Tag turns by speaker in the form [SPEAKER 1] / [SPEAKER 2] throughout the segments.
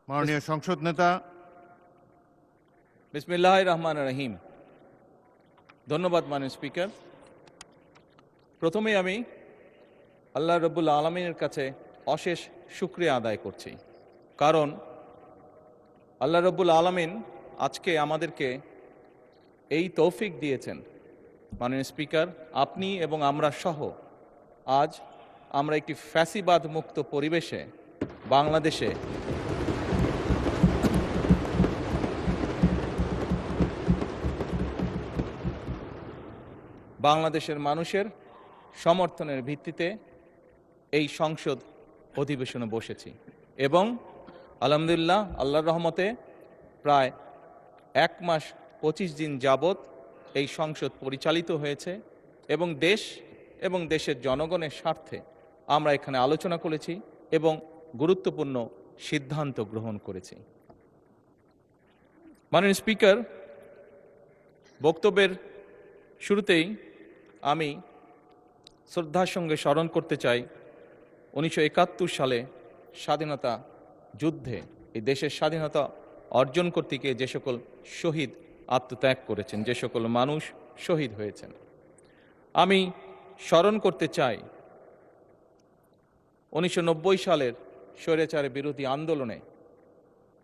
[SPEAKER 1] মাননীয় সংসদ নেতা।
[SPEAKER 2] বিসমিল্লাহির রহমানির রহিম। ধন্যবাদ মাননীয় স্পিকার। প্রথমেই আমি আল্লাহ রব্বুল আলমিনের কাছে অশেষ শুকরিয়া আদায় করছি, কারণ আল্লাহ রব্বুল আলমিন আজকে আমাদেরকে এই তৌফিক দিয়েছেন। মাননীয় স্পিকার, আপনি এবং আমরা সহ আজ আমরা একটি ফ্যাসিবাদ মুক্ত পরিবেশে বাংলাদেশের মানুষের সমর্থনের ভিত্তিতে এই সংসদ অধিবেশনে বসেছি এবং আলহামদুলিল্লাহ আল্লাহর রহমতে প্রায় 1 মাস 25 দিন যাবৎ এই সংসদ পরিচালিত হয়েছে এবং দেশ এবং দেশের জনগণের স্বার্থে আমরা এখানে আলোচনা করেছি এবং গুরুত্বপূর্ণ সিদ্ধান্ত গ্রহণ করেছি। মাননীয় স্পিকার, বক্তব্যের শুরুতেই আমি শ্রদ্ধার সঙ্গে স্মরণ করতে চাই 1971 সালে স্বাধীনতা যুদ্ধে এই দেশের স্বাধীনতা অর্জন করতে গিয়ে যে সকল শহীদ আত্মত্যাগ করেছেন, যে সকল মানুষ শহীদ হয়েছেন। আমি স্মরণ করতে চাই 1990 সালের স্বৈরাচার বিরোধী আন্দোলনে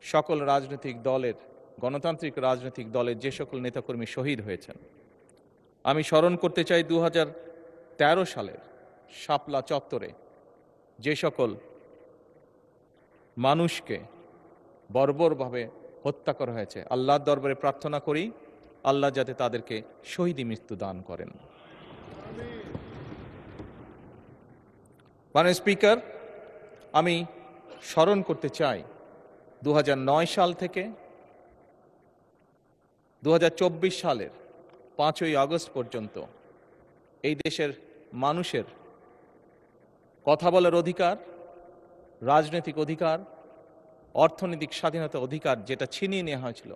[SPEAKER 2] সকল রাজনৈতিক দলের, গণতান্ত্রিক রাজনৈতিক দলের যে সকল নেতাকর্মী শহীদ হয়েছেন। আমি স্মরণ করতে চাই 2013 সালের শাপলা চত্বরে যে সকল মানুষকে বর্বরভাবে হত্যা করা হয়েছে। আল্লাহর দরবারে প্রার্থনা করি আল্লাহ যাতে তাদেরকে শহীদি মৃত্যু দান করেন। মাননীয় স্পিকার, আমি স্মরণ করতে চাই 2009 সাল থেকে 2024 সালের 5ই আগস্ট পর্যন্ত এই দেশের মানুষের কথা বলার অধিকার, রাজনৈতিক অধিকার, অর্থনৈতিক স্বাধীনতা অধিকার যেটা ছিনিয়ে নেওয়া হয়েছিল,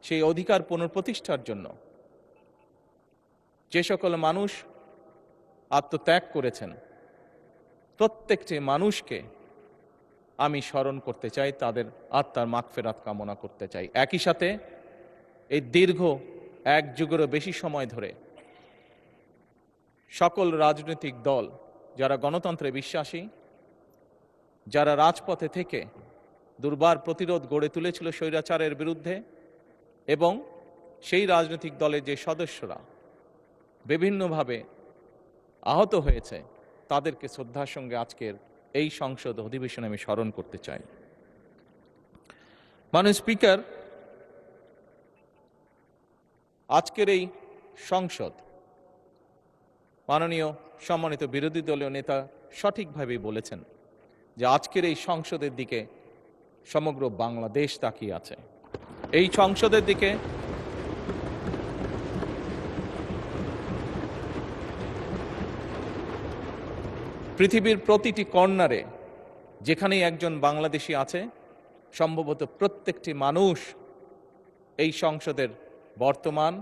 [SPEAKER 2] সেই অধিকার পুনঃপ্রতিষ্ঠার জন্য যে সকল মানুষ আত্মত্যাগ করেছেন প্রত্যেকটি মানুষকে আমি স্মরণ করতে চাই, তাদের আত্মার মাগফিরাত কামনা করতে চাই। একই সাথে এই দীর্ঘ 1 যুগেরও বেশি সময় ধরে সকল রাজনৈতিক দল যারা গণতন্ত্রে বিশ্বাসী, যারা রাজপথে থেকে দুর্বার প্রতিরোধ গড়ে তুলেছিল স্বৈরাচারের বিরুদ্ধে, এবং সেই রাজনৈতিক দলের যে সদস্যরা বিভিন্নভাবে আহত হয়েছে তাদেরকে শ্রদ্ধার সঙ্গে আজকের এই সংসদ অধিবেশনে আমি স্মরণ করতে চাই। মাননীয় স্পিকার, আজকের এই সংসদ, মাননীয় সম্মানিত বিরোধী দলীয় নেতা সঠিকভাবেই বলেছেন যে আজকের এই সংসদের দিকে সমগ্র বাংলাদেশ তাকিয়ে আছে। এই সংসদের দিকে পৃথিবীর প্রতিটি কর্নারে যেখানেই একজন বাংলাদেশি আছে, সম্ভবত প্রত্যেকটি মানুষ এই সংসদের বর্তমান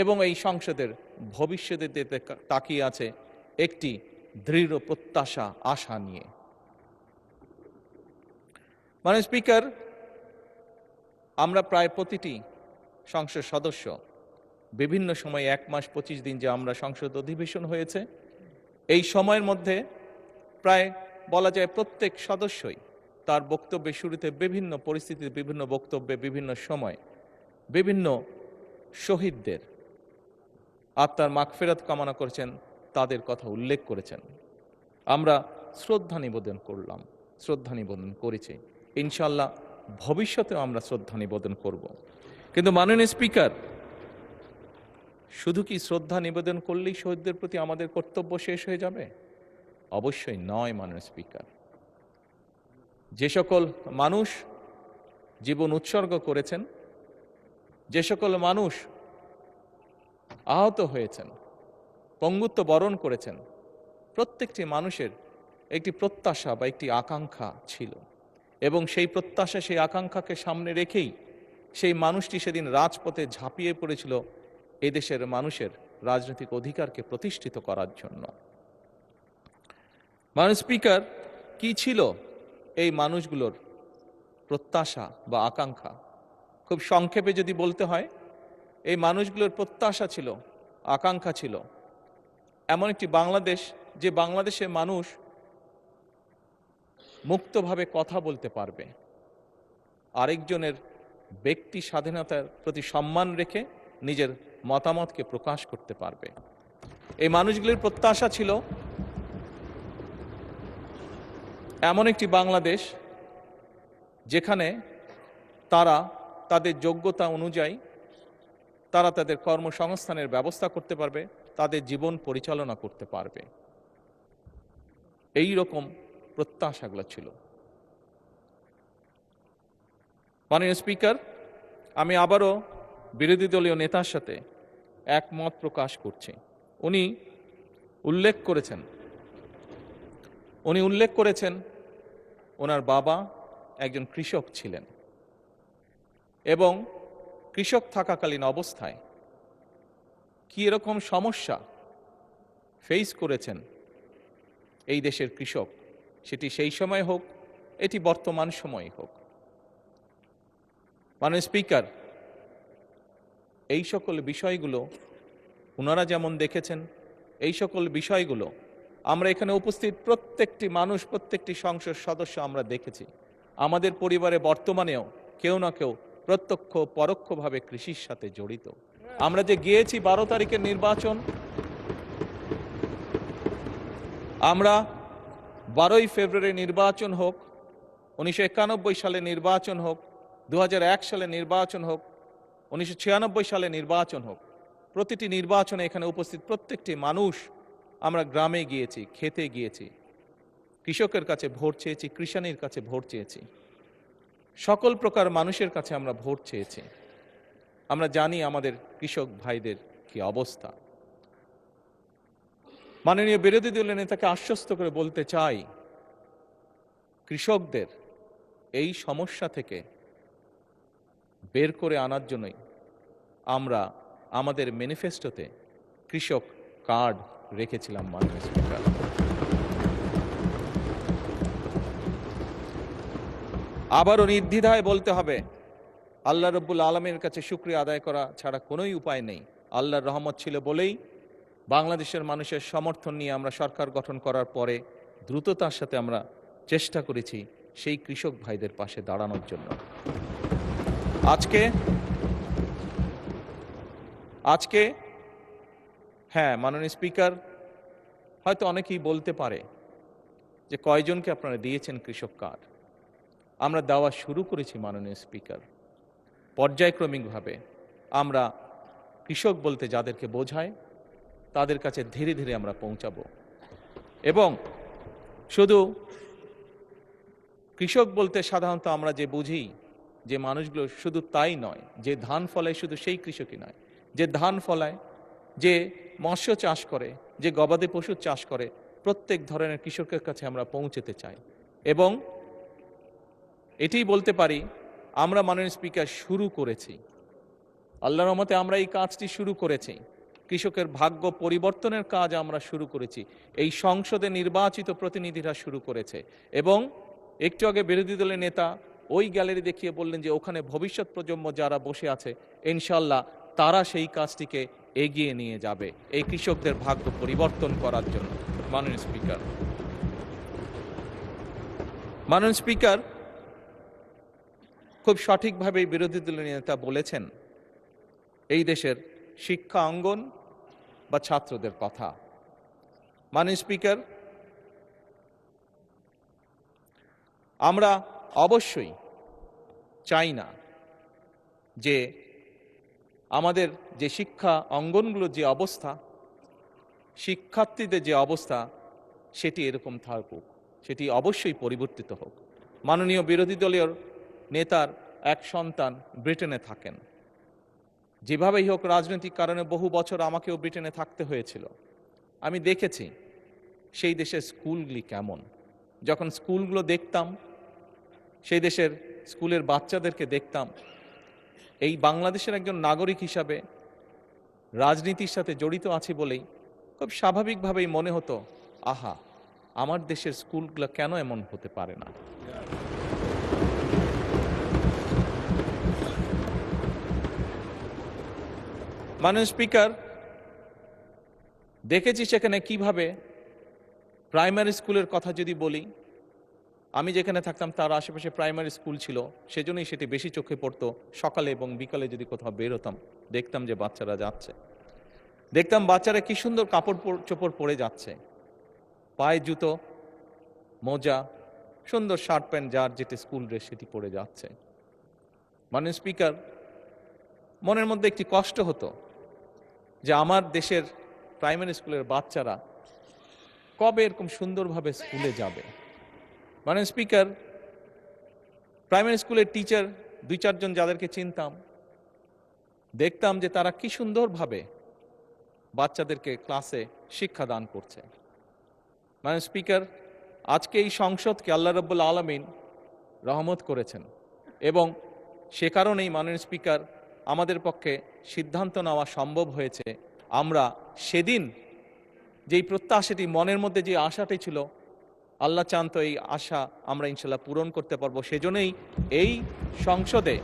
[SPEAKER 2] এবং এই সংসদের ভবিষ্যতের দিকে তাকিয়ে আছে একটি দৃঢ় প্রত্যাশা, আশা নিয়ে। মাননীয় স্পিকার, আমরা প্রায় প্রতিটি সংসদ সদস্য বিভিন্ন সময় 1 মাস 25 দিন যে আমরা সংসদ অধিবেশন হয়েছে, এই সময়ের মধ্যে প্রায় বলা যায় প্রত্যেক সদস্যই তার বক্তব্যের শুরুতে বিভিন্ন পরিস্থিতিতে, বিভিন্ন বক্তব্যে, বিভিন্ন সময় বিভিন্ন শহীদদের আত্মার মাগফিরাত কামনা করেছেন, তাদের কথা উল্লেখ করেছেন। আমরা শ্রদ্ধা নিবেদন করলাম, শ্রদ্ধা নিবেদন করেছি, ইনশাল্লাহ ভবিষ্যতেও আমরা শ্রদ্ধা নিবেদন করব। কিন্তু মাননীয় স্পিকার, শুধু কি শ্রদ্ধা নিবেদন করলেই শহীদদের প্রতি আমাদের কর্তব্য শেষ হয়ে যাবে? অবশ্যই নয়। মাননীয় স্পিকার, যে সকল মানুষ জীবন উৎসর্গ করেছেন, যে সকল মানুষ আহত হয়েছেন, পঙ্গুত্ব বরণ করেছেন, প্রত্যেকটি মানুষের একটি প্রত্যাশা বা একটি আকাঙ্ক্ষা ছিল এবং সেই প্রত্যাশা, সেই আকাঙ্ক্ষাকে সামনে রেখেই সেই মানুষটি সেদিন রাজপথে ঝাঁপিয়ে পড়েছিল এদেশের মানুষের রাজনৈতিক অধিকারকে প্রতিষ্ঠিত করার জন্য। মাননীয় স্পিকার, কি ছিল এই মানুষগুলোর প্রত্যাশা বা আকাঙ্ক্ষা। খুব সংক্ষেপে যদি বলতে হয়, এই মানুষগুলোর প্রত্যাশা ছিল, আকাঙ্ক্ষা ছিল এমন একটি বাংলাদেশ, যে বাংলাদেশের মানুষ মুক্তভাবে কথা বলতে পারবে, আরেকজনের ব্যক্তি স্বাধীনতার প্রতি সম্মান রেখে নিজের মতামতকে প্রকাশ করতে পারবে। এই মানুষগুলির প্রত্যাশা ছিল এমন একটি বাংলাদেশ যেখানে তারা তাদের যোগ্যতা অনুযায়ী তারা তাদের কর্মসংস্থানের ব্যবস্থা করতে পারবে, তাদের জীবন পরিচালনা করতে পারবে। এই রকম প্রত্যাশাগুলো ছিল। মাননীয় স্পিকার, আমি আবারও বিরোধী দলীয় নেতার সাথে একমত প্রকাশ করছি। উনি উল্লেখ করেছেন ওনার বাবা একজন কৃষক ছিলেন এবং কৃষক থাকাকালীন অবস্থায় কি এরকম সমস্যা ফেস করেছেন এই দেশের কৃষক, সেটি সেই সময় হোক, এটি বর্তমান সময় হোক। মাননীয় স্পিকার, এই সকল বিষয়গুলো ওনারা যেমন দেখেছেন, এই সকল বিষয়গুলো আমরা এখানে উপস্থিত প্রত্যেকটি মানুষ, প্রত্যেকটি সংসদ সদস্য আমরা দেখেছি। আমাদের পরিবারে বর্তমানেও কেউ না কেউ প্রত্যক্ষ পরোক্ষভাবে কৃষির সাথে জড়িত। আমরা যে গিয়েছি 12 তারিখের নির্বাচন, আমরা 12ই ফেব্রুয়ারি নির্বাচন হোক, 1991 সালে নির্বাচন হোক, 2001 সালে নির্বাচন হোক, 1996 সালে নির্বাচন হোক, প্রতিটি নির্বাচনে এখানে উপস্থিত প্রত্যেকটি মানুষ আমরা গ্রামে গিয়েছি, খেতে গিয়েছি, কৃষকের কাছে ভোট চেয়েছি, কৃষাণীর কাছে ভোট চেয়েছি, সকল প্রকার মানুষের কাছে আমরা ভোট চেয়েছি। আমরা জানি আমাদের কৃষক ভাইদের কি অবস্থা। মাননীয় বিরোধী দলের নেতাকে আশ্বস্ত করে বলতে চাই, কৃষকদের এই সমস্যা থেকে বের করে আনার জন্যই আমরা আমাদের ম্যানিফেস্টোতে কৃষক কার্ড রেখেছিলাম। মাননীয় স্পিকার, আবারও নির্দ্বিধায় বলতে হবে, আল্লাহ রব্বুল আলমীর কাছে শুকরিয়া আদায় করা ছাড়া কোনোই উপায় নেই। আল্লাহর রহমত ছিল বলেই বাংলাদেশের মানুষের সমর্থন নিয়ে আমরা সরকার গঠন করার পরে দ্রুততার সাথে আমরা চেষ্টা করেছি সেই কৃষক ভাইদের পাশে দাঁড়ানোর জন্য। আজকে হ্যাঁ, মাননীয় স্পিকার, হয়তো অনেকেই বলতে পারে যে কয়জনকে আপনারা দিয়েছেন কৃষক কার্ড। আমরা দেওয়া শুরু করেছি মাননীয় স্পিকার, পর্যায়ক্রমিকভাবে। আমরা কৃষক বলতে যাদেরকে বোঝায় তাদের কাছে ধীরে ধীরে আমরা পৌঁছাবো। এবং শুধু কৃষক বলতে সাধারণত আমরা যে বুঝি যে মানুষগুলো, শুধু তাই নয়, যে ধান ফলায় শুধু সেই কৃষকই নয়, যে ধান ফলায়, যে মৎস্য চাষ করে, যে গবাদি পশু চাষ করে, প্রত্যেক ধরনের কৃষকের কাছে আমরা পৌঁছতে চাই। এবং এটি বলতে পারি, আমরা মাননীয় স্পিকার শুরু করেছি, আল্লাহর রহমতে আমরা এই কাজটি শুরু করেছি। কৃষকের ভাগ্য পরিবর্তনের কাজ আমরা শুরু করেছি, এই সংসদে নির্বাচিত প্রতিনিধিরা শুরু করেছে। এবং একটু আগে বিরোধী দলের নেতা ওই গ্যালারি দেখিয়ে বললেন যে ওখানে ভবিষ্যৎ প্রজন্ম যারা বসে আছে, ইনশাল্লাহ তারা সেই কাজটিকে এগিয়ে নিয়ে যাবে এই কৃষকদের ভাগ্য পরিবর্তন করার জন্য। মাননীয় স্পিকার, খুব সঠিকভাবে বিরোধী দলের নেতা বলেছেন এই দেশের শিক্ষা অঙ্গন বা ছাত্রদের কথা। মাননীয় স্পিকার, আমরা অবশ্যই চাই না যে আমাদের যে শিক্ষা অঙ্গনগুলোর যে অবস্থা, শিক্ষার্থীদের যে অবস্থা, সেটি এরকম থাকুক, সেটি অবশ্যই পরিবর্তিত হোক। মাননীয় বিরোধী দলীয় নেতার এক সন্তান ব্রিটেনে থাকেন। যেভাবেই হোক রাজনৈতিক কারণে বহু বছর আমাকেও ব্রিটেনে থাকতে হয়েছিল। আমি দেখেছি সেই দেশের স্কুলগুলি কেমন। যখন স্কুলগুলো দেখতাম, সেই দেশের স্কুলের বাচ্চাদেরকে দেখতাম, এই বাংলাদেশের একজন নাগরিক হিসাবে রাজনীতির সাথে জড়িত আছি বলেই খুব স্বাভাবিকভাবেই মনে হতো, আহা, আমার দেশের স্কুলগুলো কেন এমন হতে পারে না। মাননীয় স্পিকার, দেখেছি সেখানে কিভাবে প্রাইমারি স্কুলের কথা যদি বলি, আমি যেখানে থাকতাম তার আশেপাশে প্রাইমারি স্কুল ছিল, সেজন্যই সেটি বেশি চোখে পড়তো। সকালে এবং বিকালে যদি কোথাও বের হতাম, দেখতাম যে বাচ্চারা যাচ্ছে, দেখতাম বাচ্চারা কি সুন্দর কাপড় চোপড় পরে যাচ্ছে, পায়ে জুতো, মোজা, সুন্দর শার্ট প্যান্ট, যার যেটি স্কুল ড্রেস সেটি পরে যাচ্ছে। মাননীয় স্পিকার, মনের মধ্যে একটি কষ্ট হতো যে আমার দেশের প্রাইমারি স্কুলের বাচ্চারা কবে এরকম সুন্দরভাবে স্কুলে যাবে। মাননীয় স্পিকার, প্রাইমারি স্কুলের টিচার 2-4 জন যাদেরকে চিনতাম, দেখতাম যে তারা কি সুন্দরভাবে বাচ্চাদেরকে ক্লাসে শিক্ষাদান করছে। মাননীয় স্পিকার, আজকে এই সংসদকে আল্লাহ রাব্বুল আলামিন রহমত করেছেন এবং সে কারণেই মাননীয় স্পিকার আমাদের পক্ষে সিদ্ধান্ত নেওয়া সম্ভব হয়েছে। আমরা সেদিন যেই প্রত্যাশাটি, মনের মধ্যে যে আশাটি ছিল, আল্লাহ চান তো এই আশা আমরা ইনশাল্লাহ পূরণ করতে পারবো। সেজন্যই এই সংসদে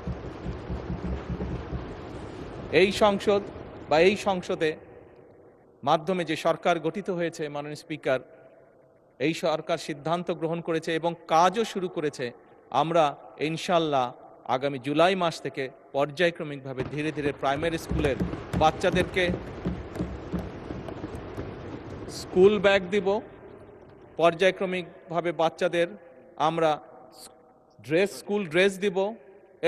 [SPEAKER 2] মাধ্যমে যে সরকার গঠিত হয়েছে, মাননীয় স্পিকার, এই সরকার সিদ্ধান্ত গ্রহণ করেছে এবং কাজও শুরু করেছে। আমরা ইনশাল্লাহ আগামী জুলাই মাস থেকে পর্যায়ক্রমিকভাবে ধীরে ধীরে প্রাইমারি স্কুলের বাচ্চাদেরকে স্কুল ব্যাগ দিব, পর্যায়ক্রমিকভাবে বাচ্চাদের আমরা স্কুল ড্রেস দিব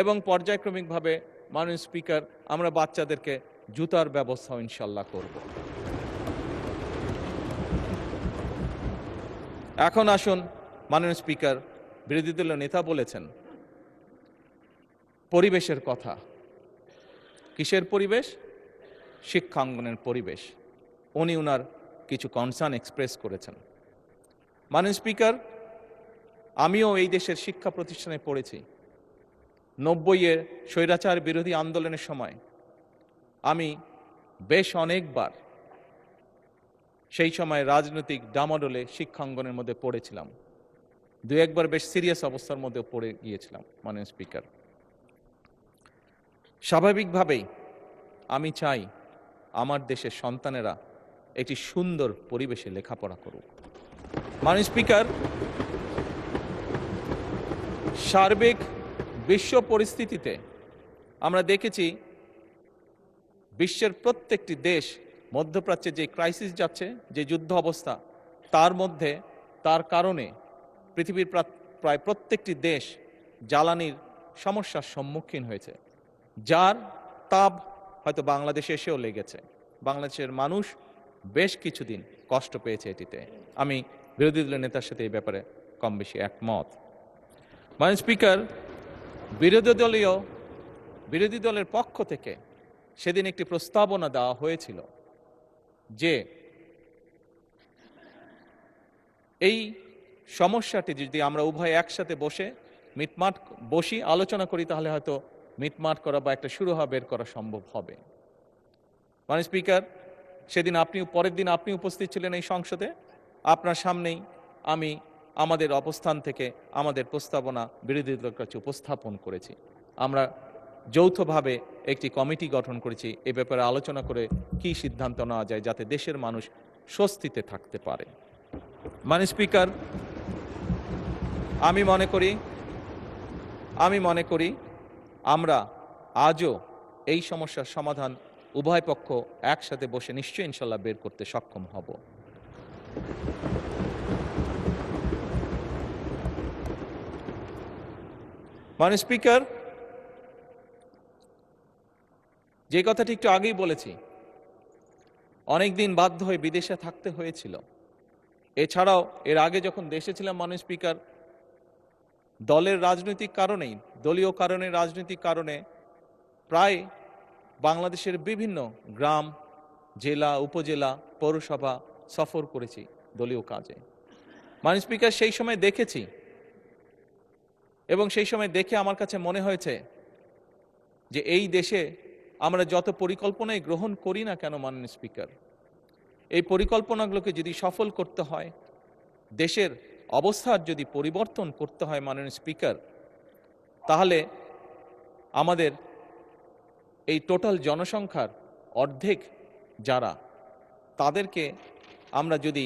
[SPEAKER 2] এবং পর্যায়ক্রমিকভাবে মাননীয় স্পিকার আমরা বাচ্চাদেরকে জুতার ব্যবস্থাও ইনশাল্লাহ করব। এখন আসুন, মাননীয় স্পিকার, বিরোধী দলীয় নেতা বলেছেন পরিবেশের কথা। কিসের পরিবেশ? শিক্ষাঙ্গনের পরিবেশ। উনি ওনার কিছু কনসার্ন এক্সপ্রেস করেছেন। মাননীয় স্পিকার, আমিও এই দেশের শিক্ষা প্রতিষ্ঠানে পড়েছি। 90-এর স্বৈরাচার বিরোধী আন্দোলনের সময় আমি বেশ অনেকবার সেই সময় রাজনৈতিক ডামাডোলে শিক্ষাঙ্গনের মধ্যে পড়েছিলাম। 2-1বার বেশ সিরিয়াস অবস্থার মধ্যে পড়ে গিয়েছিলাম। মাননীয় স্পিকার, স্বাভাবিকভাবেই আমি চাই আমার দেশের সন্তানেরা একটি সুন্দর পরিবেশে লেখাপড়া করুক। মাননীয় স্পিকার, সার্বিক বিশ্ব পরিস্থিতিতে আমরা দেখেছি বিশ্বের প্রত্যেকটি দেশ মধ্যপ্রাচ্যে যে ক্রাইসিস যাচ্ছে, যে যুদ্ধ অবস্থা, তার কারণে পৃথিবীর প্রায় প্রত্যেকটি দেশ জ্বালানির সমস্যার সম্মুখীন হয়েছে, যার তাপ হয়তো বাংলাদেশে এসেও লেগেছে। বাংলাদেশের মানুষ বেশ কিছুদিন কষ্ট পেয়েছে এটিতে। আমি বিরোধী দলের নেতার সাথে এই ব্যাপারে কম বেশি একমত। মাননীয় স্পিকার, বিরোধী দলের পক্ষ থেকে সেদিন একটি প্রস্তাবনা দেওয়া হয়েছিল যে এই সমস্যাটি যদি আমরা উভয় একসাথে বসি আলোচনা করি, তাহলে হয়তো মিটমাট করা বা একটা সুরাহা বের করা সম্ভব হবে। মাননীয় স্পিকার, সেদিন পরের দিন আপনি উপস্থিত ছিলেন এই সংসদে। আপনার সামনেই আমি আমাদের অবস্থান থেকে আমাদের প্রস্তাবনা বিরোধী দলের কাছে উপস্থাপন করেছি। আমরা যৌথভাবে একটি কমিটি গঠন করেছি এ ব্যাপারে আলোচনা করে কি সিদ্ধান্ত নেওয়া যায় যাতে দেশের মানুষ স্বস্তিতে থাকতে পারে। মাননীয় স্পিকার, আমি মনে করি আমরা আজও এই সমস্যার সমাধান উভয় পক্ষ একসাথে বসে নিশ্চয়ই ইনশাল্লাহ বের করতে সক্ষম হব। মাননীয় স্পিকার, যে কথাটি একটু আগেই বলেছি, অনেকদিন বাধ্য হয়ে বিদেশে থাকতে হয়েছিল। এছাড়াও এর আগে যখন দেশে ছিলাম, মাননীয় স্পিকার, দলীয় রাজনৈতিক কারণে প্রায় বাংলাদেশের বিভিন্ন গ্রাম, জেলা, উপজেলা, পৌরসভা সফর করেছি দলীয় কাজে। মাননীয় স্পিকার, সেই সময় দেখেছি এবং সেই সময় দেখে আমার কাছে মনে হয়েছে যে এই দেশে আমরা যত পরিকল্পনাই গ্রহণ করি না কেন, মাননীয় স্পিকার, এই পরিকল্পনাগুলোকে যদি সফল করতে হয়, দেশের অবস্থার যদি পরিবর্তন করতে হয়, মাননীয় স্পিকার, তাহলে আমাদের এই টোটাল জনসংখ্যার অর্ধেক যারা, তাদেরকে আমরা যদি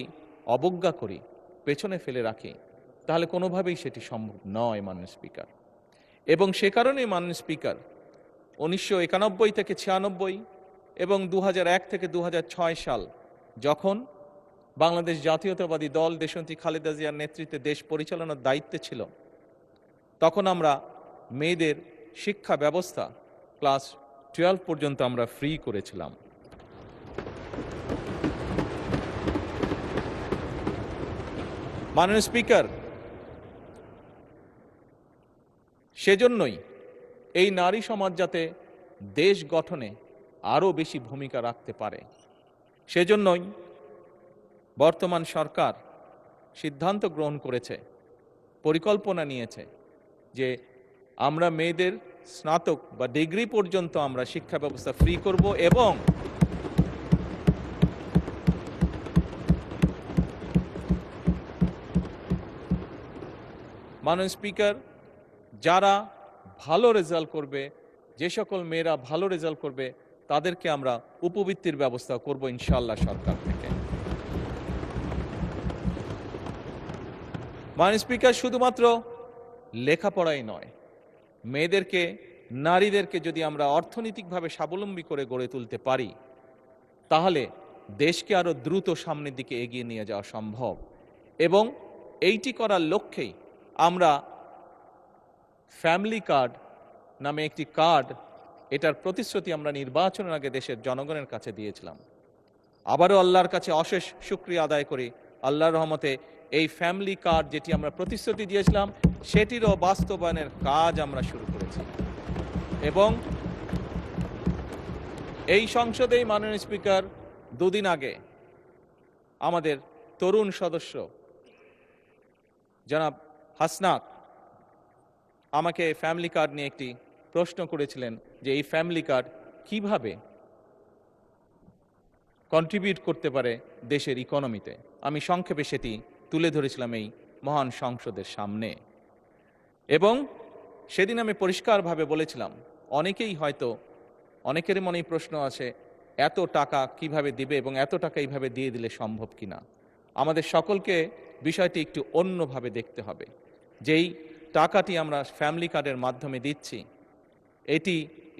[SPEAKER 2] অবজ্ঞা করি, পেছনে ফেলে রাখি, তাহলে কোনোভাবেই সেটি সম্ভব নয় মাননীয় স্পিকার। এবং সে কারণেই মাননীয় স্পিকার 1991 থেকে 96 এবং 2001 থেকে 2006 সাল যখন বাংলাদেশ জাতীয়তাবাদী দল দেশনেত্রী খালেদা জিয়ার নেতৃত্বে দেশ পরিচালনার দায়িত্বে ছিল, তখন আমরা মেয়েদের শিক্ষা ব্যবস্থা ক্লাস 12 পর্যন্ত আমরা ফ্রি করেছিলাম। মাননীয় স্পিকার, সেজন্যই এই নারী সমাজ যাতে দেশ গঠনে আরও বেশি ভূমিকা রাখতে পারে, সেজন্যই বর্তমান সরকার সিদ্ধান্ত গ্রহণ করেছে, পরিকল্পনা নিয়েছে যে আমরা মেয়েদের স্নাতক বা ডিগ্রি পর্যন্ত আমরা শিক্ষা ব্যবস্থা ফ্রি করব। এবং মাননীয় স্পিকার, যারা ভালো রেজাল্ট করবে, যে সকল মেয়েরা ভালো রেজাল্ট করবে, তাদেরকে আমরা উপবৃত্তির ব্যবস্থা করব ইনশাআল্লাহ সরকার থেকে। মাননীয় স্পিকার, শুধুমাত্র লেখাপড়াই নয়, মেয়েদেরকে, নারীদেরকে যদি আমরা অর্থনৈতিকভাবে স্বাবলম্বী করে গড়ে তুলতে পারি, তাহলে দেশকে আরো দ্রুত সামনের দিকে এগিয়ে নিয়ে যাওয়া সম্ভব। এবং এইটি করার লক্ষ্যেই আমরা ফ্যামিলি কার্ড নামে একটি কার্ড, এটার প্রতিশ্রুতি আমরা নির্বাচনের আগে দেশের জনগণের কাছে দিয়েছিলাম। আবারও আল্লাহর কাছে অশেষ শুকরিয়া আদায় করি, আল্লাহর রহমতে এই ফ্যামিলি কার্ড যেটি আমরা প্রতিশ্রুতি দিয়েছিলাম, সেটিরও বাস্তবায়নের কাজ আমরা শুরু করেছি। এবং এই সংসদেই মাননীয় স্পিকার, দুদিন আগে আমাদের তরুণ সদস্য জনাব হাসনাত আমাকে ফ্যামিলি কার্ড নিয়ে একটি প্রশ্ন করেছিলেন যে এই ফ্যামিলি কার্ড কিভাবে কন্ট্রিবিউট করতে পারে দেশের ইকোনমিতে। আমি সংক্ষেপে সেটি তুলে ধরেছিলাম এই মহান সংসদের সামনে। এবং সেদিন আমি পরিষ্কারভাবে বলেছিলাম, অনেকেই হয়তো, অনেকের মনেই প্রশ্ন আছে এত টাকা কিভাবে দিবে এবং এত টাকা এইভাবে দিয়ে দিলে সম্ভব কিনা। আমাদের সকলকে বিষয়টি একটু অন্যভাবে দেখতে হবে। যেই টাকাটি আমরা ফ্যামিলি কার্ডের মাধ্যমে দিচ্ছি, এটি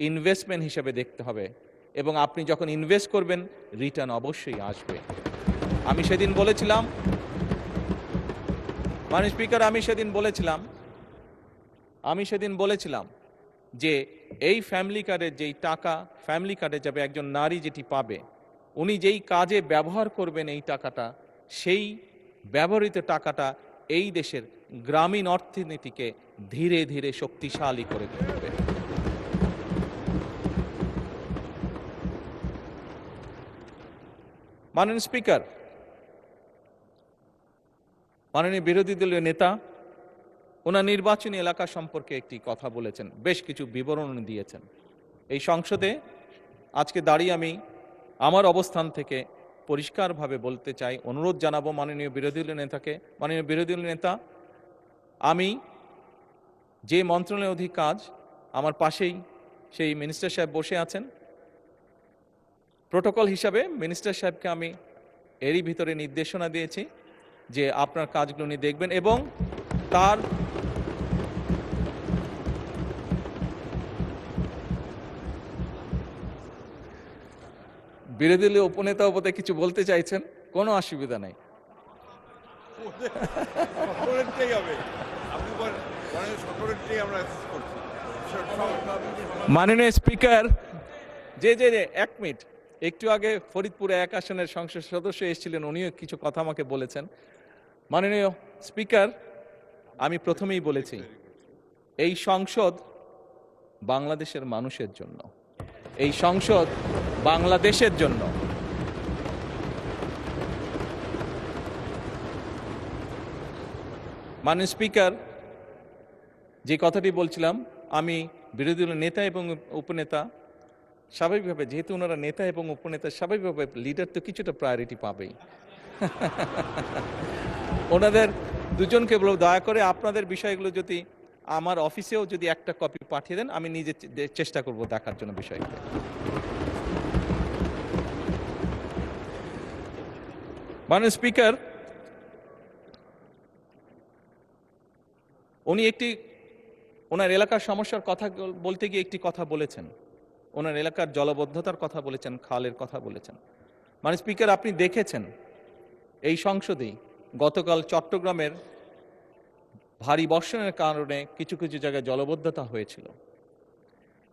[SPEAKER 2] ইনভেস্টমেন্ট হিসেবে দেখতে হবে, এবং আপনি যখন ইনভেস্ট করবেন রিটার্ন অবশ্যই আসবে। আমি সেদিন বলেছিলাম, মাননীয় স্পিকার, আমি সেদিন বলেছিলাম যে এই ফ্যামিলি কার্ডের যেই টাকা ফ্যামিলি কার্ডে যাবে, একজন নারী যেটি পাবে, উনি যেই কাজে ব্যবহার করবেন এই টাকাটা, সেই ব্যবহৃত টাকাটা এই দেশের গ্রামীণ অর্থনীতিকে ধীরে ধীরে শক্তিশালী করে তুলবে। মাননীয় স্পিকার, মাননীয় বিরোধী দলীয় নেতা ওনার নির্বাচনী এলাকা সম্পর্কে একটি কথা বলেছেন, বেশ কিছু বিবরণ দিয়েছেন। এই সংসদে আজকে দাঁড়িয়ে আমি আমার অবস্থান থেকে পরিষ্কারভাবে বলতে চাই, অনুরোধ জানাবো মাননীয় বিরোধী দলীয় নেতাকে, মাননীয় বিরোধী দলীয় নেতা, আমি যে মন্ত্রণালয়ের অধীন কাজ, আমার পাশেই সেই মিনিস্টার সাহেব বসে আছেন। প্রোটোকল হিসাবে মিনিস্টার সাহেবকে আমি এরই ভিতরে নির্দেশনা দিয়েছি যে আপনার কাজগুলো উনি দেখবেন, এবং তার বিরোধী দলীয় উপনেতা বোধহয় কিছু বলতে চাইছেন, কোনো অসুবিধা নেই। মাননীয় স্পিকার, যে এক মিনিট, একটু আগে ফরিদপুরে 1 আসনের সংসদ সদস্য এসেছিলেন, উনিও কিছু কথা আমাকে বলেছেন। মাননীয় স্পিকার, আমি প্রথমেই বলেছি এই সংসদ বাংলাদেশের মানুষের জন্য, এই সংসদ বাংলাদেশের জন্য। মাননীয় স্পিকার, যে কথাটি বলছিলাম, আমি বিরোধী দলের নেতা এবং উপনেতা, স্বাভাবিকভাবে যেহেতু ওনারা নেতা এবং উপনেতা, স্বাভাবিকভাবে লিডার তো কিছুটা প্রায়োরিটি পাবেই। ওনাদের দুজনকে বলব, দয়া করে আপনাদের বিষয়গুলো যদি আমার অফিসেও যদি একটা কপি পাঠিয়ে দেন, আমি নিজে চেষ্টা করব দেখার জন্য বিষয়গুলো। মাননীয় স্পিকার, উনি ওনার এলাকার সমস্যার কথা বলতে গিয়ে একটি কথা বলেছেন। ওনার এলাকার জলবদ্ধতার কথা বলেছেন, খালের কথা বলেছেন। মাননীয় স্পিকার, আপনি দেখেছেন এই সংসদেই গতকাল চট্টগ্রামের ভারী বর্ষণের কারণে কিছু কিছু জায়গায় জলবদ্ধতা হয়েছিল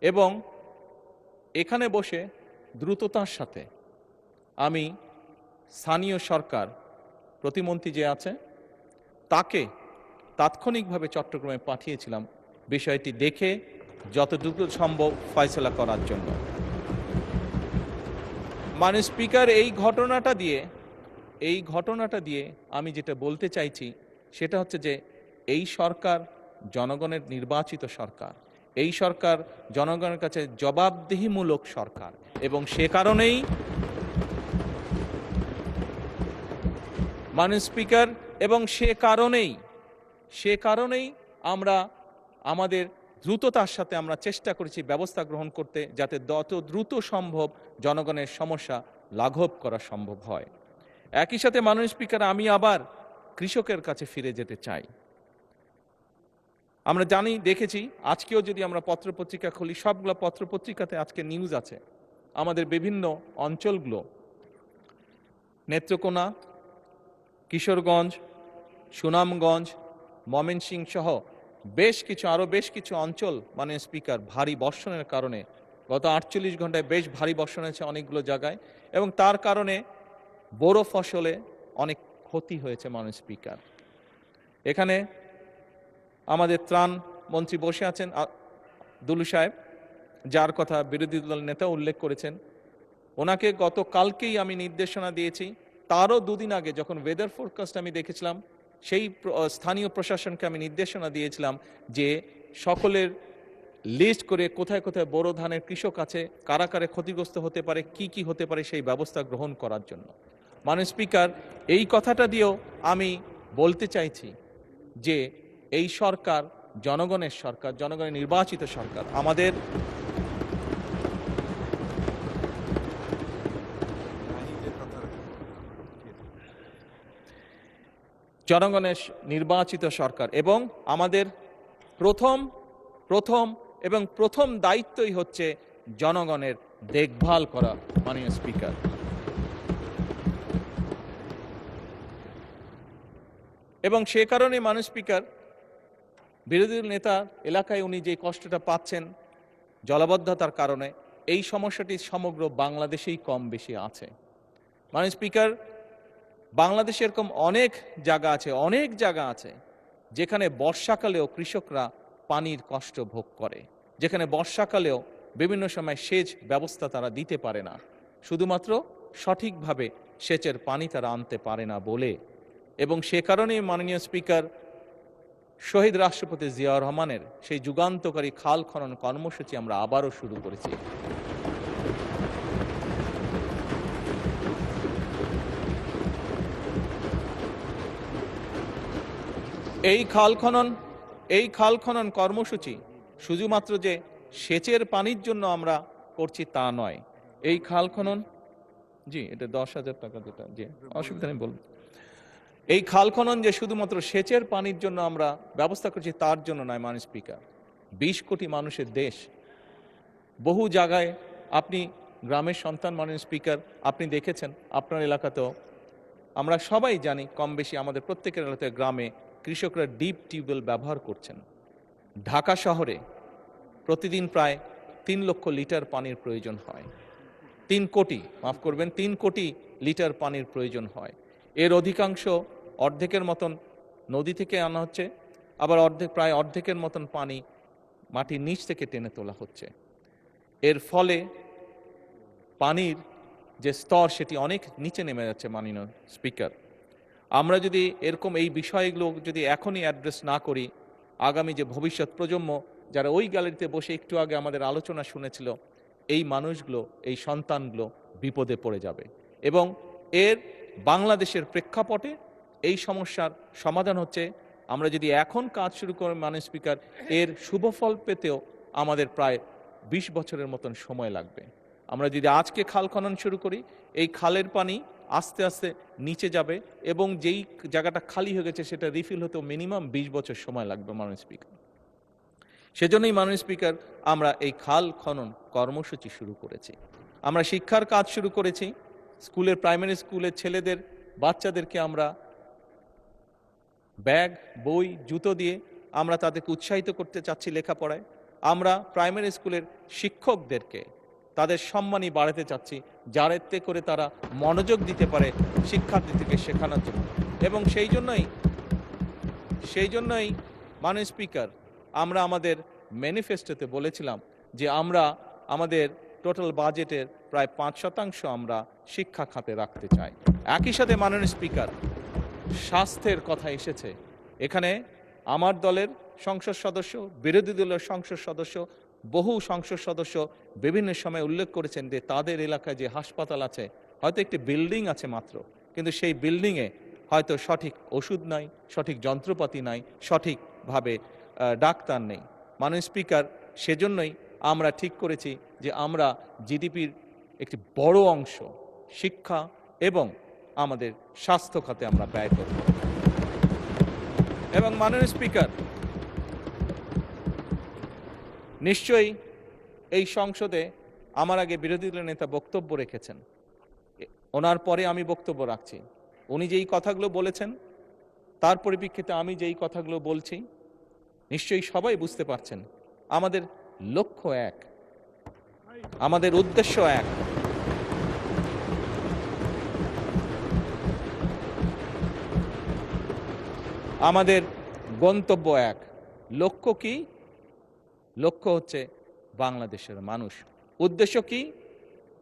[SPEAKER 2] এবং এখানে বসে দ্রুততার সাথে আমি স্থানীয় সরকার প্রতিমন্ত্রী যে আছে তাকে তাৎক্ষণিকভাবে চট্টগ্রামে পাঠিয়েছিলাম বিষয়টি দেখে যত দ্রুত সম্ভব ফয়সলা করার জন্য। মাননীয় স্পিকার, এই ঘটনাটা দিয়ে আমি যেটা বলতে চাইছি সেটা হচ্ছে যে এই সরকার জনগণের নির্বাচিত সরকার, এই সরকার জনগণের কাছে জবাবদিহিমূলক সরকার এবং সে কারণেই মাননীয় স্পিকার এবং সে কারণেই আমরা আমাদের দ্রুততার সাথে আমরা চেষ্টা করেছি ব্যবস্থা গ্রহণ করতে, যাতে যত দ্রুত সম্ভব জনগণের সমস্যা লাঘব করা সম্ভব হয়। একই সাথে মাননীয় স্পিকার, আমি আবার কৃষকের কাছে ফিরে যেতে চাই। আমরা দেখেছি আজকেও যদি আমরা পত্রপত্রিকা খুলি, সবগুলো পত্রপত্রিকাতে আজকে নিউজ আছে আমাদের বিভিন্ন অঞ্চলগুলো, নেত্রকোনা, কিশোরগঞ্জ, সুনামগঞ্জ, ময়মনসিংহ সহ আরো বেশ কিছু অঞ্চল মাননীয় স্পিকার ভারী বর্ষণের কারণে গত 48 ঘন্টায় বেশ ভারী বর্ষণ হয়েছে অনেকগুলো জায়গায় এবং তার কারণে বোরো ফসলে অনেক ক্ষতি হয়েছে। মাননীয় স্পিকার, এখানে আমাদের ত্রাণ মন্ত্রী বসে আছেন দুলু সাহেব, যার কথা বিরোধী দল নেতা উল্লেখ করেছেন। ওনাকে গতকালকেই আমি নির্দেশনা দিয়েছি, তারও দুদিন আগে যখন ওয়েদার ফোরকাস্ট আমি দেখেছিলাম সেই স্থানীয় প্রশাসনকে আমি নির্দেশনা দিয়েছিলাম যে সকলের লিস্ট করে কোথায় কোথায় বোরো ধানের কৃষক আছে, কারা কারা ক্ষতিগ্রস্ত হতে পারে, কি কি হতে পারে সেই ব্যবস্থা গ্রহণ করার জন্য। মাননীয় স্পিকার, এই কথাটা দিয়েও আমি বলতে চাইছি যে এই সরকার জনগণের সরকার, জনগণের নির্বাচিত সরকার, আমাদের জনগণের নির্বাচিত সরকার এবং আমাদের প্রথম দায়িত্বই হচ্ছে জনগণের দেখভাল করা। মাননীয় স্পিকার, এবং সে কারণে মাননীয় স্পিকার, বিরোধী নেতা এলাকায় উনি যে কষ্টটা পাচ্ছেন জলাবদ্ধতার কারণে, এই সমস্যাটি সমগ্র বাংলাদেশেই কম বেশি আছে। মাননীয় স্পিকার, বাংলাদেশে এরকম অনেক জায়গা আছে যেখানে বর্ষাকালেও কৃষকরা পানির কষ্ট ভোগ করে, যেখানে বর্ষাকালেও বিভিন্ন সময় সেচ ব্যবস্থা তারা দিতে পারে না, শুধুমাত্র সঠিকভাবে সেচের পানি তারা আনতে পারে না বলে। এবং সে কারণেই মাননীয় স্পিকার, শহীদ রাষ্ট্রপতি জিয়াউর রহমানের সেই যুগান্তকারী খাল খনন কর্মসূচি আমরা আবারও শুরু করেছি। এই খাল খনন কর্মসূচি শুধুমাত্র যে সেচের পানির জন্য আমরা করছি তা নয়। এই খাল খনন, জি এটা 10,000 টাকা, যেটা জি অসুবিধা নেই বলুন। এই খাল খনন যে শুধুমাত্র সেচের পানির জন্য আমরা ব্যবস্থা করছি তার জন্য নয়। মাননীয় স্পিকার, 20 কোটি মানুষের দেশ, বহু জায়গায় আপনি গ্রামের সন্তান মাননীয় স্পিকার, আপনি দেখেছেন আপনার এলাকাতেও, আমরা সবাই জানি কম বেশি আমাদের প্রত্যেকের এলাকায় গ্রামে কৃষকরা ডিপ টিউবওয়েল ব্যবহার করছেন। ঢাকা শহরে প্রতিদিন প্রায় 3 লক্ষ লিটার পানির প্রয়োজন হয়। 3 কোটি লিটার পানির প্রয়োজন হয়। এর অধিকাংশ, অর্ধেকের মতন নদী থেকে আনা হচ্ছে, আবার প্রায় অর্ধেকের মতন পানি মাটির নিচ থেকে টেনে তোলা হচ্ছে। এর ফলে পানির যে স্তর সেটি অনেক নিচে নেমে যাচ্ছে। মাননীয় স্পিকার, আমরা যদি এরকম এই বিষয়গুলো যদি এখনই অ্যাড্রেস না করি, আগামী যে ভবিষ্যৎ প্রজন্ম যারা ওই গ্যালারিতে বসে একটু আগে আমাদের আলোচনা শুনেছিল, এই মানুষগুলো, এই সন্তানগুলো বিপদে পড়ে যাবে। এবং এর বাংলাদেশের প্রেক্ষাপটে এই সমস্যার সমাধান হচ্ছে, আমরা যদি এখন কাজ শুরু করি মাননীয় স্পিকার, এর শুভফল পেতেও আমাদের প্রায় 20 বছরের মতন সময় লাগবে। আমরা যদি আজকে খাল খনন শুরু করি, এই খালের পানি আস্তে আস্তে নিচে যাবে এবং যেই জায়গাটা খালি হয়ে গেছে সেটা রিফিল হতে মিনিমাম 20 বছর সময় লাগবে মাননীয় স্পিকার। সেজন্যই মাননীয় স্পিকার আমরা এই খাল খনন কর্মসূচি শুরু করেছি। আমরা শিক্ষার কাজ শুরু করেছি। স্কুলের প্রাইমারি স্কুলের ছেলেদের বাচ্চাদেরকে আমরা ব্যাগ, বই, জুতো দিয়ে আমরা তাদেরকে উৎসাহিত করতে চাচ্ছি লেখাপড়ায়। আমরা প্রাইমারি স্কুলের শিক্ষকদেরকে তাদের সম্মানই বাড়াতে চাচ্ছি, যাতে করে তারা মনোযোগ দিতে পারে শিক্ষার্থীদেরকে শেখানোর জন্য। এবং সেই জন্যই মাননীয় স্পিকার আমরা আমাদের ম্যানিফেস্টোতে বলেছিলাম যে আমরা আমাদের টোটাল বাজেটের প্রায় 5% আমরা শিক্ষা খাতে রাখতে চাই। একই সাথে মাননীয় স্পিকার স্বাস্থ্যের কথা এসেছে। এখানে আমার দলের সংসদ সদস্য, বিরোধী দলের সংসদ সদস্য, বহু সংসদ সদস্য বিভিন্ন সময় উল্লেখ করেছেন যে তাদের এলাকায় যে হাসপাতাল আছে, হয়তো একটি বিল্ডিং আছে মাত্র, কিন্তু সেই বিল্ডিংয়ে হয়তো সঠিক ওষুধ নাই, সঠিক যন্ত্রপাতি নাই, সঠিকভাবে ডাক্তার নেই। মাননীয় স্পিকার, সেজন্যই আমরা ঠিক করেছি যে আমরা জিডিপির একটি বড় অংশ শিক্ষা এবং আমাদের স্বাস্থ্য খাতে আমরা ব্যয় করব। এবং মাননীয় স্পিকার, নিশ্চয়ই এই সংসদে আমার আগে বিরোধী দলের নেতা বক্তব্য রেখেছেন, ওনার পরে আমি বক্তব্য রাখছি। উনি যেই কথাগুলো বলেছেন তার পরিপ্রেক্ষিতে আমি যেই কথাগুলো বলছি, নিশ্চয়ই সবাই বুঝতে পারছেন আমাদের লক্ষ্য এক, আমাদের উদ্দেশ্য এক। আমাদের গন্তব্য এক। লক্ষ্য কি? লক্ষ্য হচ্ছে বাংলাদেশের মানুষ। উদ্দেশ্য কি?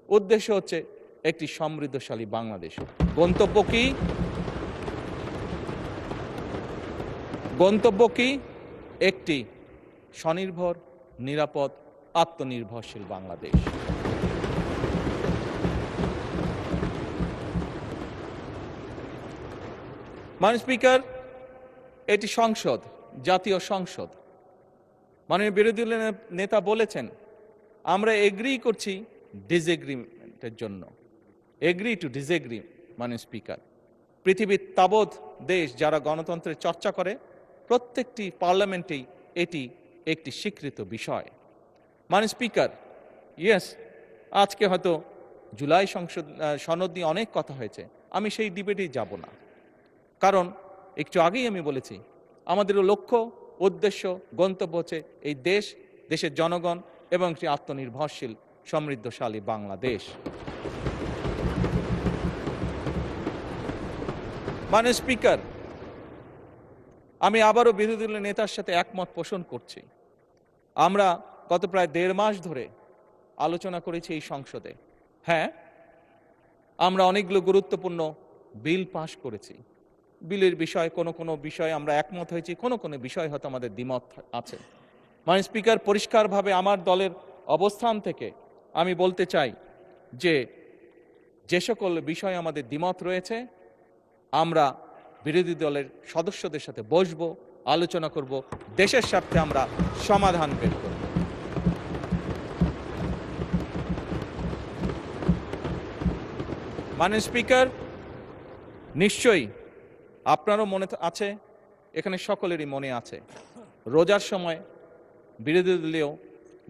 [SPEAKER 2] উদ্দেশ্য হচ্ছে একটি সমৃদ্ধশালী বাংলাদেশ। গন্তব্য কি? গন্তব্য কি? একটি স্বনির্ভর, নিরাপদ, আত্মনির্ভরশীল বাংলাদেশ। মাননীয় স্পিকার, এটি সংসদ, জাতীয় সংসদ। মাননীয় বিরোধী দলের নেতা বলেছেন আমরা এগ্রি করছি ডিসএগ্রিমেন্টের জন্য। Agree to disagree. মাননীয় স্পিকার, পৃথিবীর তাবৎ দেশ যারা গণতন্ত্রের চর্চা করে, প্রত্যেকটি পার্লামেন্টেই এটি একটি স্বীকৃত বিষয়। মাননীয় স্পিকার, ইয়েস, আজকে হয়তো জুলাই সনদ নিয়ে অনেক কথা হয়েছে, আমি সেই ডিবেটেই যাব না। কারণ একটু আগেই আমি বলেছি আমাদের লক্ষ্য, উদ্দেশ্য, গন্তব্য হচ্ছে এই দেশ, দেশের জনগণ এবং একটি আত্মনির্ভরশীল সমৃদ্ধশালী বাংলাদেশ। মাননীয় স্পিকার, আমি আবারও বিরোধী দলের নেতার সাথে একমত পোষণ করছি। আমরা গত প্রায় 1.5 মাস ধরে আলোচনা করেছি এই সংসদে। হ্যাঁ, আমরা অনেকগুলো গুরুত্বপূর্ণ বিল পাশ করেছি। বিলের বিষয়ে কোনো বিষয়ে আমরা একমত হয়েছি, কোনো বিষয় হয়তো আমাদের দ্বিমত আছে। মাননীয় স্পিকার, পরিষ্কারভাবে আমার দলের অবস্থান থেকে আমি বলতে চাই যে সকল বিষয়ে আমাদের দ্বিমত রয়েছে আমরা বিরোধী দলের সদস্যদের সাথে বসবো, আলোচনা করব, দেশের স্বার্থে আমরা সমাধান বের করব। মাননীয় স্পিকার, নিশ্চয়ই আপনারও মনে আছে, এখানে সকলেরই মনে আছে, রোজার সময় বিরোধী দলীয়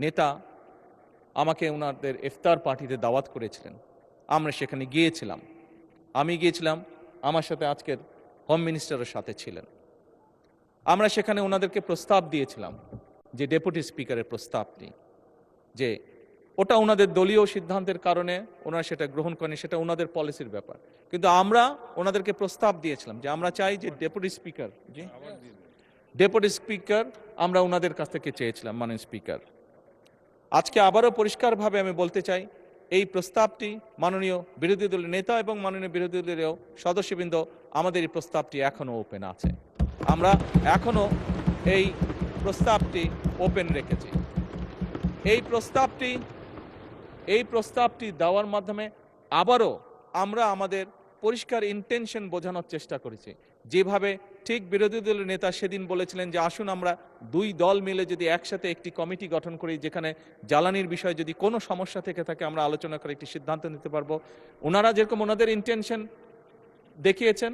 [SPEAKER 2] নেতা আমাকে ওনাদের ইফতার পার্টিতে দাওয়াত করেছিলেন। আমরা সেখানে গিয়েছিলাম। আমি গিয়েছিলাম, আমার সাথে আজকের হোম মিনিস্টারের সাথে ছিলেন। আমরা সেখানে ওনাদেরকে প্রস্তাব দিয়েছিলাম যে ডেপুটি স্পিকারের প্রস্তাবটি, যে ওটা ওনাদের দলীয় সিদ্ধান্তের কারণে ওনারা সেটা গ্রহণ করেন, সেটা ওনাদের পলিসির ব্যাপার। কিন্তু আমরা ওনাদেরকে প্রস্তাব দিয়েছিলাম যে আমরা চাই যে ডেপুটি স্পিকার আমরা ওনাদের কাছ থেকে চেয়েছিলাম। মাননীয় স্পিকার, আজকে আবারও পরিষ্কারভাবে আমি বলতে চাই, এই প্রস্তাবটি মাননীয় বিরোধী দলের নেতা এবং মাননীয় বিরোধী দলীয় সদস্যবৃন্দ, আমাদের এই প্রস্তাবটি এখনো ওপেন আছে। আমরা এখনো এই প্রস্তাবটি ওপেন রেখেছি। এই প্রস্তাবটি দেওয়ার মাধ্যমে আবারও আমরা আমাদের পরিষ্কার ইন্টেনশন বোঝানোর চেষ্টা করেছি। যেভাবে ঠিক বিরোধী দলের নেতা সেদিন বলেছিলেন যে আসুন আমরা দুই দল মিলে যদি একসাথে একটি কমিটি গঠন করি, যেখানে জ্বালানির বিষয়ে যদি কোনো সমস্যা থেকে থাকে আমরা আলোচনা করে একটি সিদ্ধান্ত নিতে পারবো। ওনারা যেরকম ওনাদের ইন্টেনশন দেখিয়েছেন,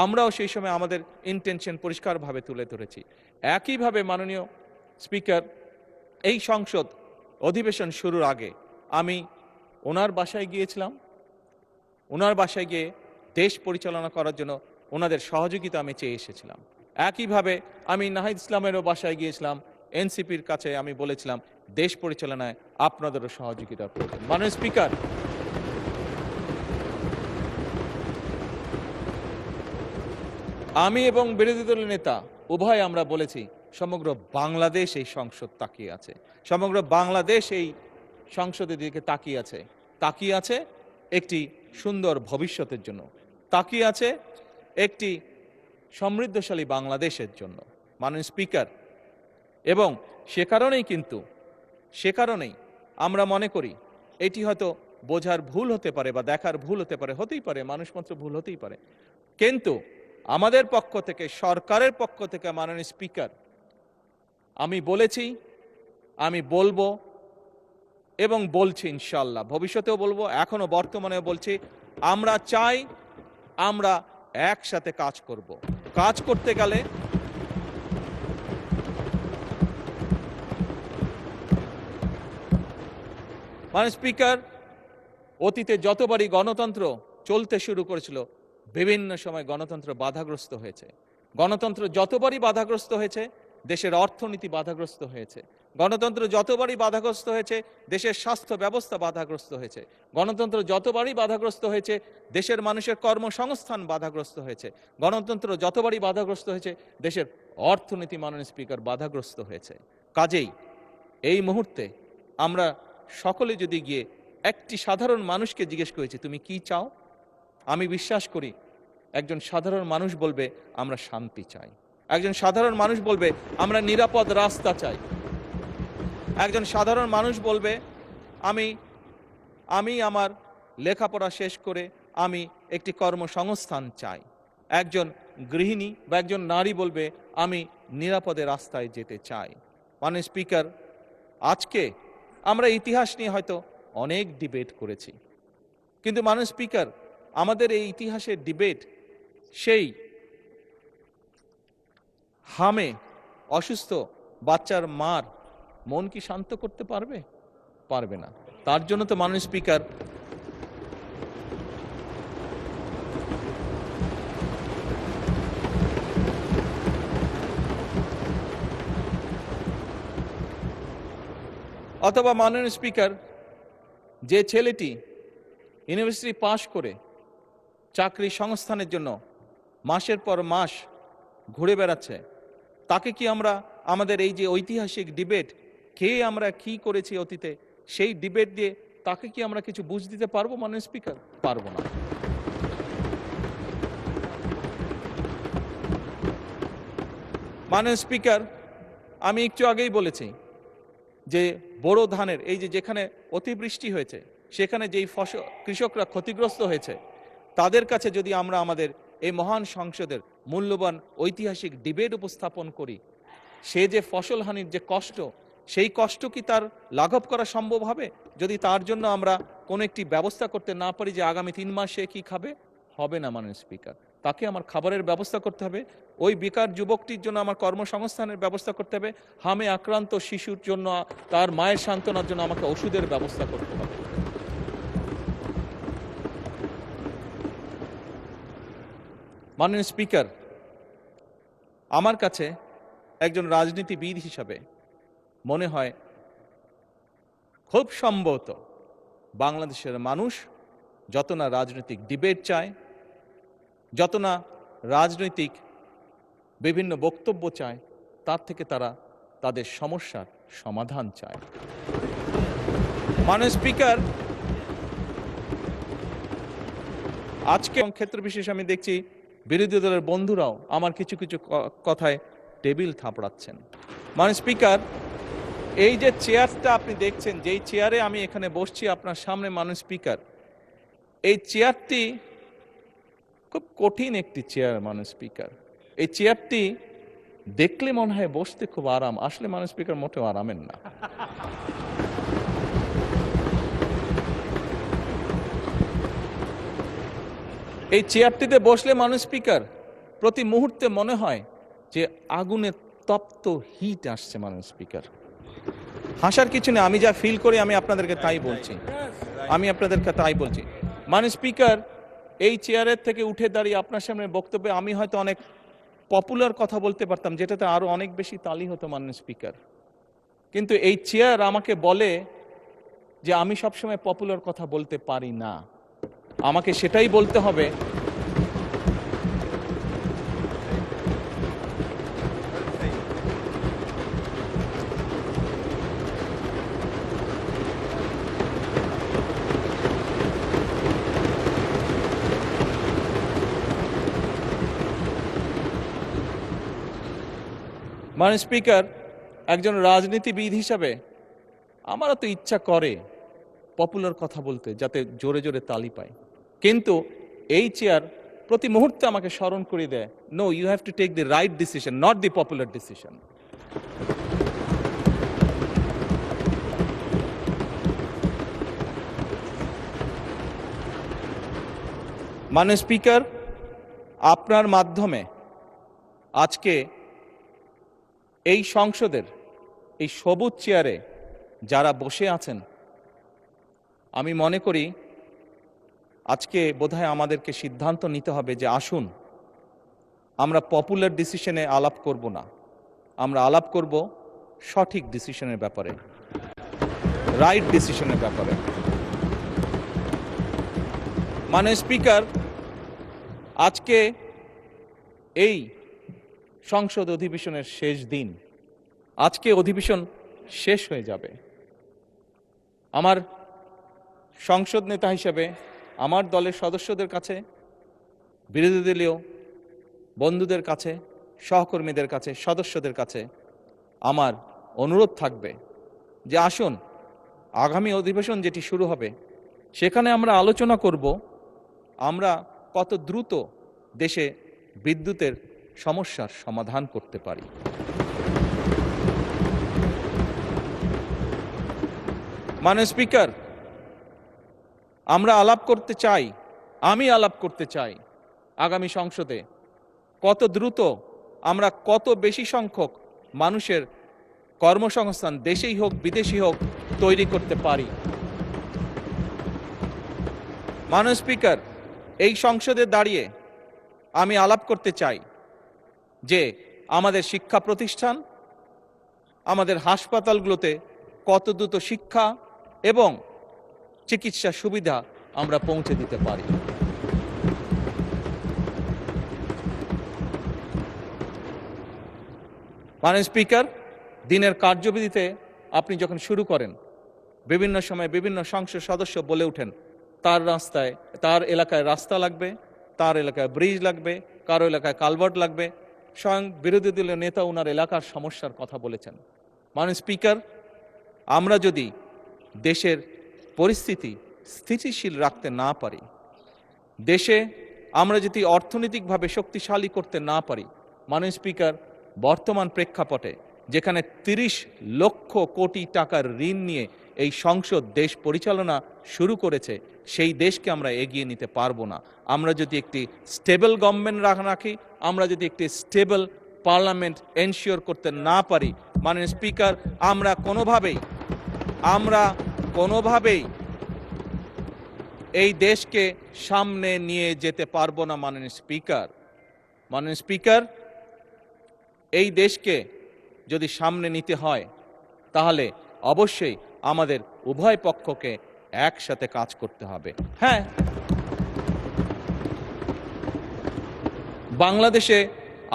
[SPEAKER 2] আমরাও সেই সময় আমাদের ইন্টেনশন পরিষ্কারভাবে তুলে ধরেছি। একইভাবে মাননীয় স্পিকার, এই সংসদ অধিবেশন শুরুর আগে আমি ওনার বাসায় গিয়েছিলাম। ওনার বাসায় গিয়ে দেশ পরিচালনা করার জন্য ওনাদের সহযোগিতা আমি চেয়ে এসেছিলাম। একইভাবে আমি নাহিদ ইসলামেরও বাসায় গিয়েছিলাম, এনসিপির কাছে আমি বলেছিলাম দেশ পরিচালনায় আপনাদেরও সহযোগিতা প্রয়োজন। মাননীয় স্পিকার, আমি এবং বিরোধী দলের নেতা উভয় আমরা বলেছি সমগ্র বাংলাদেশ এই সংসদ তাকিয়ে আছে, সমগ্র বাংলাদেশ এই সংসদের দিকে তাকিয়ে আছে একটি সুন্দর ভবিষ্যতের জন্য, তাকিয়ে আছে একটি সমৃদ্ধশালী বাংলাদেশের জন্য। মাননীয় স্পিকার, এবং সে কারণেই আমরা মনে করি এটি হয়তো বোঝার ভুল হতে পারে বা দেখার ভুল হতে পারে, হতেই পারে, মানুষ মাত্র ভুল হতেই পারে, কিন্তু আমাদের পক্ষ থেকে, সরকারের পক্ষ থেকে মাননীয় স্পিকার, আমি বলেছি, আমি বলবো এবং বলছি, ইনশাআল্লাহ ভবিষ্যতেও বলবো, এখনো বর্তমানেও বলছি, আমরা চাই আমরা একসাথে কাজ করব। কাজ করতে গেলে মাননীয় স্পিকার, অতীতে যতবারই গণতন্ত্র চলতে শুরু করেছিল বিভিন্ন সময় গণতন্ত্র বাধাগ্রস্ত হয়েছে। গণতন্ত্র যতবারই বাধাগ্রস্ত হয়েছে দেশের অর্থনীতি বাধাগ্রস্ত হয়েছে। গণতন্ত্র যতবারই বাধাগ্রস্ত হয়েছে দেশের স্বাস্থ্য ব্যবস্থা বাধাগ্রস্ত হয়েছে। গণতন্ত্র যতবারই বাধাগ্রস্ত হয়েছে দেশের মানুষের কর্মসংস্থান বাধাগ্রস্ত হয়েছে। গণতন্ত্র যতবারই বাধাগ্রস্ত হয়েছে দেশের অর্থনীতি, মাননীয় স্পিকার, বাধাগ্রস্ত হয়েছে। কাজেই এই মুহূর্তে আমরা সকলে যদি গিয়ে একটি সাধারণ মানুষকে জিজ্ঞেস করেছি তুমি কি চাও, আমি বিশ্বাস করি একজন সাধারণ মানুষ বলবে আমরা শান্তি চাই, একজন সাধারণ মানুষ বলবে আমরা নিরাপদ রাস্তা চাই, একজন সাধারণ মানুষ বলবে আমি আমার লেখাপড়া শেষ করে আমি একটি কর্মসংস্থান চাই। একজন গৃহিণী বা একজন নারী বলবে আমি নিরাপদে রাস্তায় যেতে চাই। মাননীয় স্পিকার, আজকে আমরা ইতিহাস নিয়ে হয়তো অনেক ডিবেট করেছি, কিন্তু মাননীয় স্পিকার, আমাদের এই ইতিহাসের ডিবেট সেই হামে অসুস্থ বাচ্চার মার মন কি শান্ত করতে পারবে? পারবে না। তার জন্য তো মাননীয় স্পিকার, অথবা মাননীয় স্পিকার, যে ছেলেটি ইউনিভার্সিটি পাশ করে চাকরি সংস্থানের জন্য মাসের পর মাস ঘুরে বেড়াচ্ছে, তাকে কি আমরা আমাদের এই যে ঐতিহাসিক ডিবেট, কে আমরা কি করেছি অতীতে, সেই ডিবেট দিয়ে তাকে কি আমরা কিছু বুঝ দিতে পারবো? মাননীয় স্পিকার, পারবো না। মাননীয় স্পিকার, আমি একটু আগেই বলেছি যে বোরো ধানের এই যে যেখানে অতিবৃষ্টি হয়েছে সেখানে যেই ফসল কৃষকরা ক্ষতিগ্রস্ত হয়েছে তাদের কাছে যদি আমরা আমাদের এই মহান সংসদের মূল্যবান ঐতিহাসিক ডিবেট উপস্থাপন করি, সে যে ফসল হানির যে কষ্ট, সেই কষ্ট কি তার লাঘব করা সম্ভব হবে যদি তার জন্য আমরা কোনো একটি ব্যবস্থা করতে না পারি যে আগামী 3 মাস সে কি খাবে? হবে না। মাননীয় স্পিকার, তাকে আমার খাবারের ব্যবস্থা করতে হবে, ওই বেকার যুবকটির জন্য আমার কর্মসংস্থানের ব্যবস্থা করতে হবে, হামে আক্রান্ত শিশুর জন্য তার মায়ের সান্ত্বনার জন্য আমাকে ওষুধের ব্যবস্থা করতে হবে। মাননীয় স্পিকার, আমার কাছে একজন রাজনীতিবিদ হিসাবে মনে হয় খুব সম্ভবত বাংলাদেশের মানুষ যত না রাজনৈতিক ডিবেট চায়, যত না রাজনৈতিক বিভিন্ন বক্তব্য চায়, তার থেকে তারা তাদের সমস্যার সমাধান চায়। মাননীয় স্পিকার, আজকে ক্ষেত্র বিশেষ আমি দেখছি বিরোধী দলের বন্ধুরাও আমার কিছু কিছু কথায় টেবিল থাপড়াচ্ছেন। মাননীয় স্পিকার, এই যে চেয়ারটা আপনি দেখছেন, যেই চেয়ারে আমি এখানে বসছি আপনার সামনে, মাননীয় স্পিকার, এই চেয়ারটি খুব কঠিন একটি চেয়ার। মাননীয় স্পিকার, এই চেয়ারটি দেখলে মনে হয় বসতে খুব আরাম, আসলে মাননীয় স্পিকার মোটেও আরামের না। এই চেয়ারটিতে বসলে মাননীয় স্পিকার প্রতি মুহূর্তে মনে হয় যে আগুনে তপ্ত হিট আসছে। মাননীয় স্পিকার, হাসার কিছু নেই, আমি যা ফিল করি আমি আপনাদেরকে তাই বলছি। মাননীয় স্পিকার, এই চেয়ারের থেকে উঠে দাঁড়িয়ে আপনার সামনে বক্তব্যে আমি হয়তো অনেক পপুলার কথা বলতে পারতাম, যেটাতে আরো অনেক বেশি তালি হতো মাননীয় স্পিকার। কিন্তু এই চেয়ার আমাকে বলে যে আমি সবসময় পপুলার কথা বলতে পারি না, আমাকে সেটাই বলতে হবে। মাননীয় স্পিকার, একজন রাজনীতিবিদ হিসাবে আমারও তো ইচ্ছা করে পপুলার কথা বলতে, যাতে জোরে জোরে তালি পায়, কিন্তু এই চেয়ার প্রতি মুহূর্তে আমাকে স্মরণ করে দেয়, no, you have to take the right decision, not the popular decision. মাননীয় স্পিকার, আপনার মাধ্যমে আজকে এই সংসদের এই সবুজ চেয়ারে যারা বসে আছেন, আমি মনে করি আজকে বোধহয় আমাদেরকে সিদ্ধান্ত নিতে হবে যে আসুন আমরা পপুলার ডিসিশনে আলাপ করব না, আমরা আলাপ করব সঠিক ডিসিশনের ব্যাপারে, রাইট ডিসিশনের ব্যাপারে। মাননীয় স্পিকার, আজকে এই সংসদ অধিবেশনের শেষ দিন, আজকে অধিবেশন শেষ হয়ে যাবে। আমার সংসদ নেতা হিসেবে আমার দলের সদস্যদের কাছে, বিরোধী দলীয় বন্ধুদের কাছে, সহকর্মীদের কাছে, সদস্যদের কাছে আমার অনুরোধ থাকবে যে আসুন আগামী অধিবেশন যেটি শুরু হবে সেখানে আমরা আলোচনা করব আমরা কত দ্রুত দেশে বিদ্যুতের সমস্যার সমাধান করতে পারি। মাননীয় স্পিকার, আমরা আলাপ করতে চাই, আমি আলাপ করতে চাই আগামী সংসদে কত দ্রুত আমরা কত বেশি সংখ্যক মানুষের কর্মসংস্থান, দেশেই হোক বিদেশি হোক, তৈরি করতে পারি। মাননীয় স্পিকার, এই সংসদে দাঁড়িয়ে আমি আলাপ করতে চাই যে আমাদের শিক্ষা প্রতিষ্ঠান, আমাদের হাসপাতালগুলোতে কত দ্রুত শিক্ষা এবং চিকিৎসা সুবিধা আমরা পৌঁছে দিতে পারি। মাননীয় স্পিকার, দিনের কার্যবিধিতে আপনি যখন শুরু করেন, বিভিন্ন সময় বিভিন্ন সংসদ সদস্য বলে ওঠেন তার এলাকায় রাস্তা লাগবে, তার এলাকায় ব্রিজ লাগবে, কারো এলাকায় কালভার্ট লাগবে। স্বয়ং বিরোধী দলীয় নেতা ওনার এলাকার সমস্যার কথা বলেছেন। মাননীয় স্পিকার, আমরা যদি দেশের পরিস্থিতি স্থিতিশীল রাখতে না পারি, দেশে আমরা যদি অর্থনৈতিকভাবে শক্তিশালী করতে না পারি, মাননীয় স্পিকার, বর্তমান প্রেক্ষাপটে যেখানে 30 লক্ষ কোটি টাকার ঋণ নিয়ে এই সংসদ দেশ পরিচালনা শুরু করেছে, সেই দেশকে আমরা এগিয়ে নিতে পারবো না। আমরা যদি একটি স্টেবল গভর্নমেন্ট রাখি, আমরা যদি একটি স্টেবল পার্লামেন্ট এনশিওর করতে না পারি, মাননীয় স্পিকার, আমরা কোনোভাবেই এই দেশকে সামনে নিয়ে যেতে পারবো না। মাননীয় স্পিকার, এই দেশকে যদি সামনে নিতে হয় তাহলে অবশ্যই আমাদের উভয় পক্ষকে একসাথে কাজ করতে হবে। হ্যাঁ, বাংলাদেশে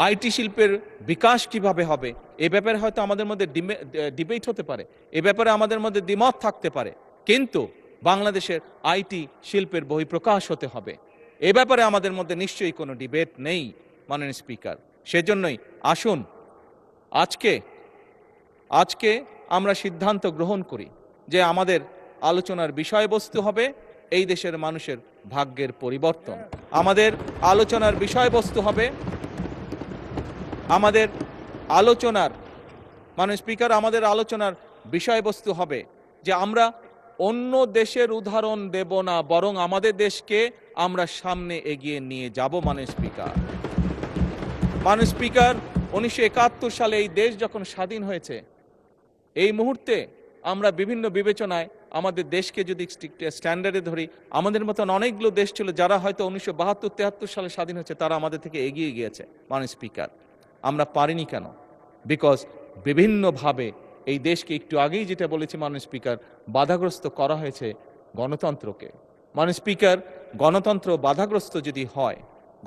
[SPEAKER 2] আইটি শিল্পের বিকাশ কিভাবে হবে এ ব্যাপারে হয়তো আমাদের মধ্যে ডিবেট হতে পারে, এ ব্যাপারে আমাদের মধ্যে দ্বিমত থাকতে পারে, কিন্তু বাংলাদেশের আইটি শিল্পের বহিঃপ্রকাশ হতে হবে, এ ব্যাপারে আমাদের মধ্যে নিশ্চয়ই কোনো ডিবেট নেই। মাননীয় স্পিকার, সেজন্যই আসুন আজকে আমরা সিদ্ধান্ত গ্রহণ করি যে আমাদের আলোচনার বিষয়বস্তু হবে এই দেশের মানুষের ভাগ্যের পরিবর্তন। আমাদের আলোচনার বিষয়বস্তু হবে আমাদের আলোচনার মাননীয় স্পিকার, আমাদের আলোচনার বিষয়বস্তু হবে যে আমরা অন্য দেশের উদাহরণ দেব না, বরং আমাদের দেশকে আমরা সামনে এগিয়ে নিয়ে যাব। মাননীয় স্পিকার, 1971 সালে এই দেশ যখন স্বাধীন হয়েছে, এই মুহূর্তে আমরা বিভিন্ন বিবেচনায় আমাদের দেশকে যদি স্ট্যান্ডার্ডে ধরি, আমাদের মতন অনেকগুলো দেশ ছিল যারা হয়তো 1972-73 সালে স্বাধীন হয়েছে, তারা আমাদের থেকে এগিয়ে গিয়েছে। মাননীয় স্পিকার, আমরা পারিনি কেন? বিকজ বিভিন্নভাবে এই দেশকে, একটু আগেই যেটা বলেছি মাননীয় স্পিকার, বাধাগ্রস্ত করা হয়েছে গণতন্ত্রকে। মাননীয় স্পিকার, গণতন্ত্র বাধাগ্রস্ত যদি হয়,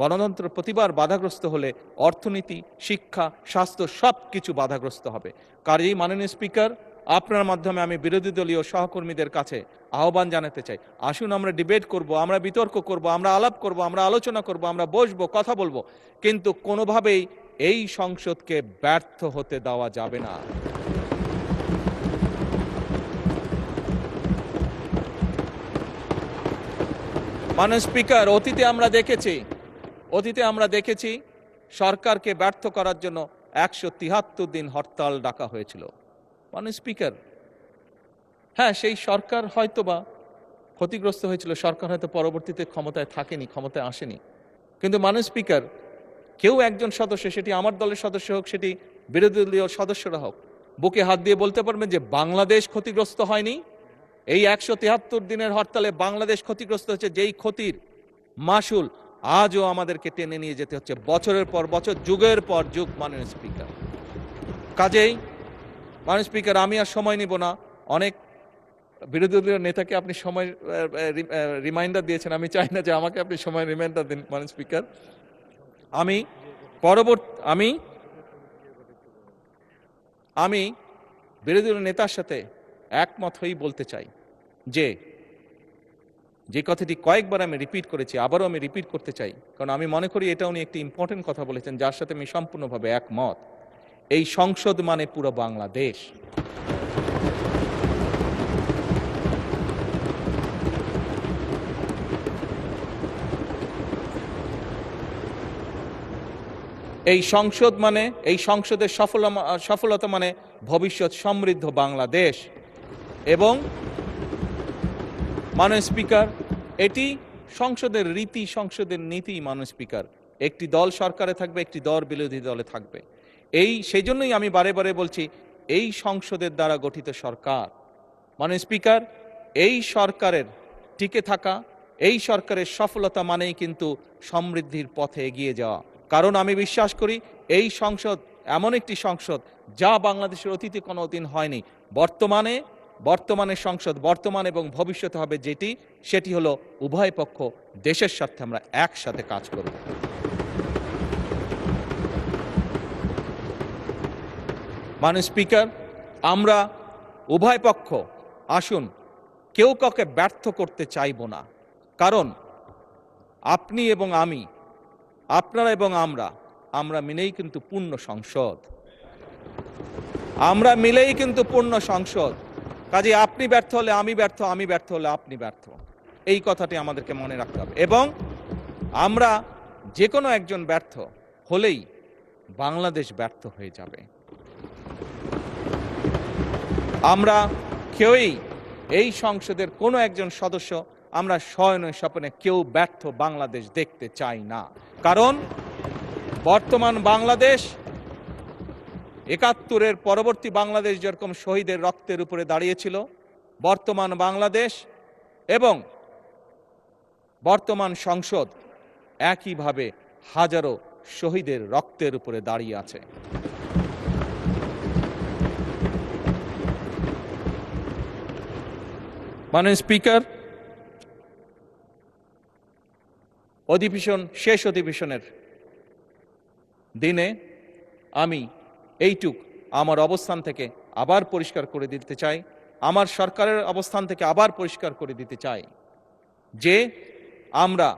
[SPEAKER 2] গণতন্ত্র প্রতিবার বাধাগ্রস্ত হলে অর্থনীতি, শিক্ষা, স্বাস্থ্য সব কিছু বাধাগ্রস্ত হবে। কাজেই মাননীয় স্পিকার, আপনার মাধ্যমে আমি বিরোধী দলীয় সহকর্মীদের কাছে আহ্বান জানাতে চাই, আসুন আমরা ডিবেট করব, আমরা বিতর্ক করব, আমরা আলাপ করব, আমরা আলোচনা করব, আমরা বসবো, কথা বলবো, কিন্তু কোনোভাবেই এই সংসদকে ব্যর্থ হতে দেওয়া যাবে না। মাননীয় স্পিকার, অতীতে আমরা দেখেছি সরকারকে ব্যর্থ করার জন্য 173 দিন হরতাল ডাকা হয়েছিল। মাননীয় স্পিকার, হ্যাঁ, সেই সরকার হয়তোবা ক্ষতিগ্রস্ত হয়েছিল, সরকার হয়তো পরবর্তীতে ক্ষমতায় আসেনি, কিন্তু মাননীয় স্পিকার, কেউ একজন সদস্য, সেটি আমার দলের সদস্য হোক, সেটি বিরোধী দলীয় সদস্যরা হোক, বুকে হাত দিয়ে বলতে পারবেন যে বাংলাদেশ ক্ষতিগ্রস্ত হয়নি? এই 173 দিনের হরতালে বাংলাদেশ ক্ষতিগ্রস্ত হচ্ছে, যেই ক্ষতির মাসুল আজও আমাদেরকে টেনে নিয়ে যেতে হচ্ছে বছরের পর বছর, যুগের পর যুগ। মাননীয় স্পিকার, কাজেই মাননীয় স্পিকার, আমি আর সময় নিব না। অনেক বিরোধী দলীয় নেতাকে আপনি সময় রিমাইন্ডার দিয়েছেন, আমি চাই না যে আমাকে আপনি সময় রিমাইন্ডার দিন। মাননীয় স্পিকার, আমি বিরোধী দলীয় নেতার সাথে একমত হয়েই বলতে চাই যে কথাটি কয়েকবার আমি রিপিট করেছি, আবারও আমি রিপিট করতে চাই, কারণ আমি মনে করি এটা উনি একটি ইম্পর্টেন্ট কথা বলেছেন, যার সাথে আমি সম্পূর্ণভাবে একমত। এই সংসদ মানে পুরো বাংলাদেশ। এই সংসদের সফলতা মানে ভবিষ্যৎ সমৃদ্ধ বাংলাদেশ। এবং মাননীয় স্পিকার, এটি সংসদের রীতি, সংসদের নীতি। মাননীয় স্পিকার, একটি দল সরকারে থাকবে, একটি দল বিরোধী দলে থাকবে। সেই জন্যই আমি বারে বারে বলছি, এই সংসদের দ্বারা গঠিত সরকার। মাননীয় স্পিকার, এই সরকারের টিকে থাকা, এই সরকারের সফলতা মানেই কিন্তু সমৃদ্ধির পথে এগিয়ে যাওয়া। কারণ আমি বিশ্বাস করি এই সংসদ এমন একটি সংসদ যা বাংলাদেশের অতীতে কোনোদিন হয়নি। বর্তমানে সংসদ, বর্তমান এবং ভবিষ্যতে হবে সেটি হলো উভয় পক্ষ দেশের স্বার্থে আমরা একসাথে কাজ করব। মাননীয় স্পিকার, আমরা উভয় পক্ষ আসুন কেউ কাউকে ব্যর্থ করতে চাইব না, কারণ আপনি এবং আমি, আপনারা এবং আমরা মিলেই কিন্তু পূর্ণ সংসদ। আমরা মিলেই কিন্তু পূর্ণ সংসদ। কাজে আপনি ব্যর্থ হলে আমি ব্যর্থ, আমি ব্যর্থ হলে আপনি ব্যর্থ, এই কথাটি আমাদেরকে মনে রাখতে হবে। এবং আমরা যে কোনো একজন ব্যর্থ হলেই বাংলাদেশ ব্যর্থ হয়ে যাবে। আমরা কেউই, এই সংসদের কোনো একজন সদস্য, আমরা শয়নে স্বপ্নে কেউ ব্যর্থ বাংলাদেশ দেখতে চাই না। কারণ বর্তমান বাংলাদেশ ৭১-এর পরবর্তী বাংলাদেশ যেরকম শহীদের রক্তের উপরে দাঁড়িয়েছিল, বর্তমান বাংলাদেশ এবং বর্তমান সংসদ একইভাবে হাজারো শহীদের রক্তের উপরে দাঁড়িয়ে আছে। মাননীয় স্পিকার, শেষ অধিবেশনের দিনে আমি আমার অবস্থান থেকে আবার পরিষ্কার করে দিতে চাই, আমার সরকারের অবস্থান থেকে আবার পরিষ্কার করে দিতে চাই যে আমরা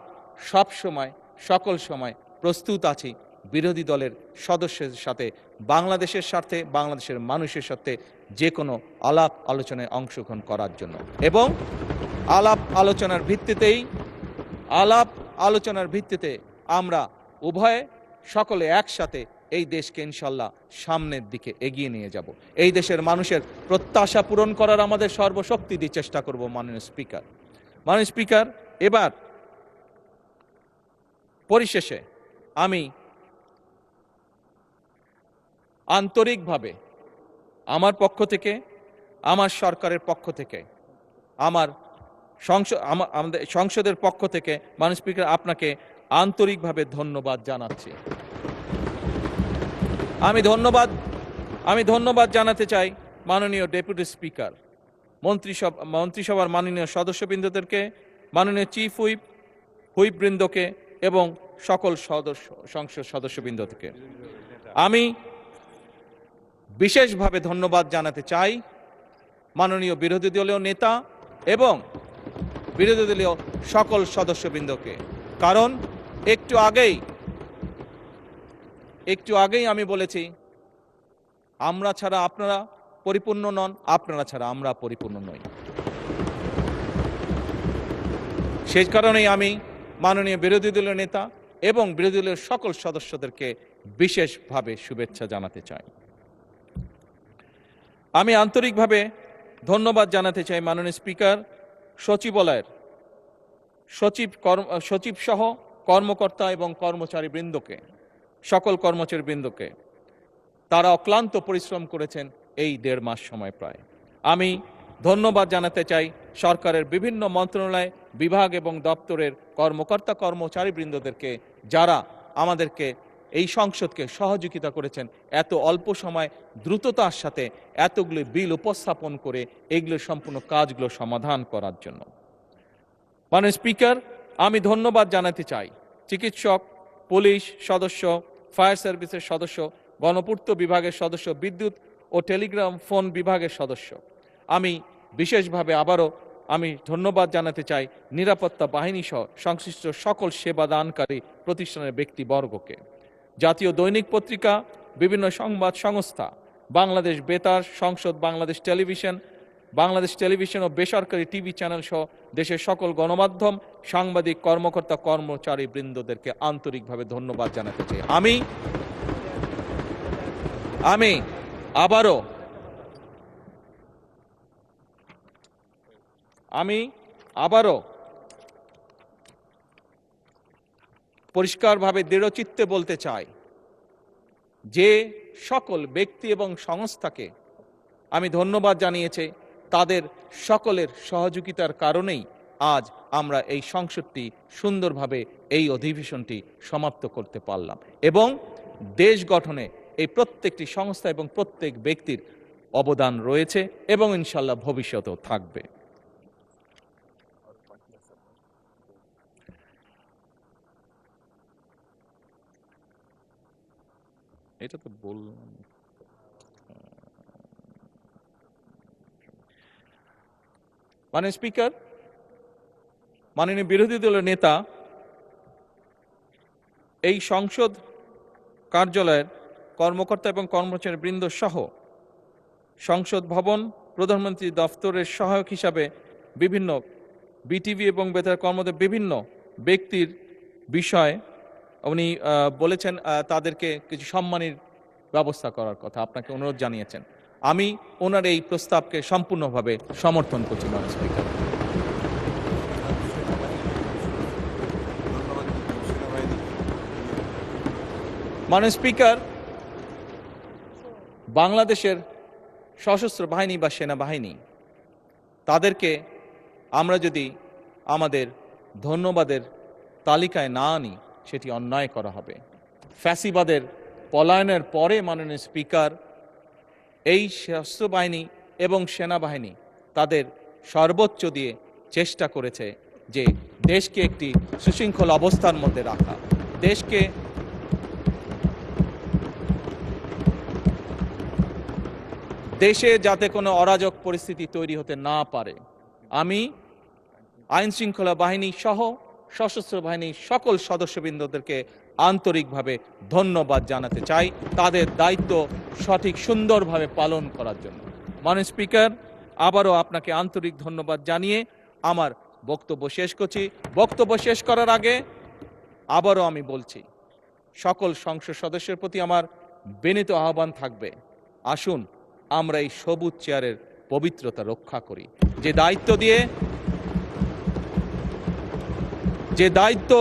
[SPEAKER 2] সকল সময় প্রস্তুত আছি বিরোধী দলের সদস্যদের সাথে বাংলাদেশের স্বার্থে, বাংলাদেশের মানুষের সাথে যে কোনো আলাপ আলোচনায় অংশগ্রহণ করার জন্য। এবং আলাপ আলোচনার ভিত্তিতে আমরা সকলে একসাথে এই দেশকে ইনশাল্লাহ সামনের দিকে এগিয়ে নিয়ে যাব। এই দেশের মানুষের প্রত্যাশা পূরণ করার আমাদের সর্বশক্তি দিয়ে চেষ্টা করব। মাননীয় স্পিকার, মাননীয় স্পিকার, এবার পরিশেষে আমি আন্তরিকভাবে আমার পক্ষ থেকে, আমার সরকারের পক্ষ থেকে, আমাদের সংসদের পক্ষ থেকে মাননীয় স্পিকার আপনাকে আন্তরিকভাবে ধন্যবাদ জানাচ্ছি। আমি ধন্যবাদ জানাতে চাই মাননীয় ডেপুটি স্পিকার, মন্ত্রিসভার মাননীয় সদস্যবৃন্দদেরকে, মাননীয় চিফ হুইপবৃন্দকে এবং সকল সংসদ সদস্যবৃন্দকে। আমি বিশেষভাবে ধন্যবাদ জানাতে চাই মাননীয় বিরোধী দলীয় নেতা এবং বিরোধী দলীয় সকল সদস্যবৃন্দকে, কারণ একটু আগেই আমি বলেছি, আমরা ছাড়া আপনারা পরিপূর্ণ নন, আপনারা ছাড়া আমরা পরিপূর্ণ নই। সেই কারণেই আমি মাননীয় বিরোধী দলীয় নেতা এবং বিরোধী দলীয় সকল সদস্যদেরকে বিশেষভাবে শুভেচ্ছা জানাতে চাই। আমি আন্তরিকভাবে ধন্যবাদ জানাতে চাই মাননীয় স্পিকার, সচিবালয়ের সচিব সহ কর্মকর্তা এবং কর্মচারীবৃন্দকে, সকল কর্মচারীবৃন্দকে। তারা অক্লান্ত পরিশ্রম করেছেন এই 1.5 মাস সময় প্রায়। আমি ধন্যবাদ জানাতে চাই সরকারের বিভিন্ন মন্ত্রণালয়, বিভাগ এবং দপ্তরের কর্মকর্তা কর্মচারীবৃন্দদেরকে, যারা আমাদেরকে এই সংসদকে সহযোগিতা করেছেন এত অল্প সময় দ্রুততার সাথে এতগুলি বিল উপস্থাপন করে এগুলো সম্পূর্ণ কাজগুলো সমাধান করার জন্য। মাননীয় স্পিকার, আমি ধন্যবাদ জানাতে চাই চিকিৎসক, পুলিশ সদস্য, ফায়ার সার্ভিসের সদস্য, গণপূর্ত বিভাগের সদস্য, বিদ্যুৎ ও টেলিগ্রাম ফোন বিভাগের সদস্য। আমি বিশেষভাবে আবারও আমি ধন্যবাদ জানাতে চাই নিরাপত্তা বাহিনী সহ সংশ্লিষ্ট সকল সেবাদানকারী প্রতিষ্ঠানের ব্যক্তিবর্গকে। জাতীয় দৈনিক পত্রিকা, বিভিন্ন সংবাদ সংস্থা, বাংলাদেশ বেতার, সংসদ, বাংলাদেশ টেলিভিশন ও বেসরকারি টিভি চ্যানেল সহ দেশের সকল গণমাধ্যম, সাংবাদিক, কর্মকর্তা, কর্মচারী বৃন্দদেরকে আন্তরিকভাবে ধন্যবাদ জানাতে চাই। আমি আবারও পরিষ্কারভাবে দৃঢ়চিত্তে বলতে চাই যে সকল ব্যক্তি এবং সংস্থাকে আমি ধন্যবাদ জানিয়েছি, তাদের সকলের সহযোগিতার কারণেই আজ আমরা এই সংসদটি সুন্দরভাবে এই অধিবেশনটি সমাপ্ত করতে পারলাম এবং দেশ গঠনে এই প্রত্যেকটি সংস্থা এবং প্রত্যেক ব্যক্তির অবদান রয়েছে এবং ইনশাল্লাহ ভবিষ্যতেও থাকবে। এটা তো বললাম। মাননীয় স্পিকার, মাননীয় বিরোধী দলের নেতা, এই সংসদ কার্যালয়ের কর্মকর্তা এবং কর্মচারী বৃন্দ সহ সংসদ ভবন, প্রধানমন্ত্রী দফতরের সহায়ক হিসাবে বিভিন্ন বিটিভি এবং বেতার কর্মদের বিভিন্ন ব্যক্তির বিষয়ে উনি বলেছেন তাদেরকে কিছু সম্মানের ব্যবস্থা করার কথা, আপনাকে অনুরোধ জানিয়েছেন। আমি ওনার এই প্রস্তাবকে সম্পূর্ণভাবে সমর্থন করছি। মাননীয় স্পিকার, মাননীয় স্পিকার, বাংলাদেশের সশস্ত্র বাহিনী বা সেনাবাহিনী, তাদেরকে আমরা যদি আমাদের ধন্যবাদের তালিকায় না আনি সেটি অন্যায় করা হবে। ফ্যাসিবাদের পলায়নের পরে মাননীয় স্পিকার, এই সশস্ত্র বাহিনী এবং সেনাবাহিনী তাদের সর্বোচ্চ দিয়ে চেষ্টা করেছে যে দেশকে একটি সুশৃঙ্খল অবস্থার মধ্যে রাখা, দেশে যাতে কোনো অরাজক পরিস্থিতি তৈরি হতে না পারে। আমি আইন শৃঙ্খলা বাহিনী সহ সশস্ত্র বাহিনীর সকল সদস্যবৃন্দদেরকে আন্তরিকভাবে ধন্যবাদ জানাতে চাই তাদের দায়িত্ব সঠিক সুন্দরভাবে পালন করার জন্য। মাননীয় স্পিকার, আবারও আপনাকে আন্তরিক ধন্যবাদ জানিয়ে আমার বক্তব্য শেষ করছি। বক্তব্য শেষ করার আগে আবারও আমি বলছি, সকল সংসদ সদস্যের প্রতি আমার বিনীত আহ্বান থাকবে, আসুন আমরা এই সবুজ চেয়ারের পবিত্রতা রক্ষা করি। যে দায়িত্ব,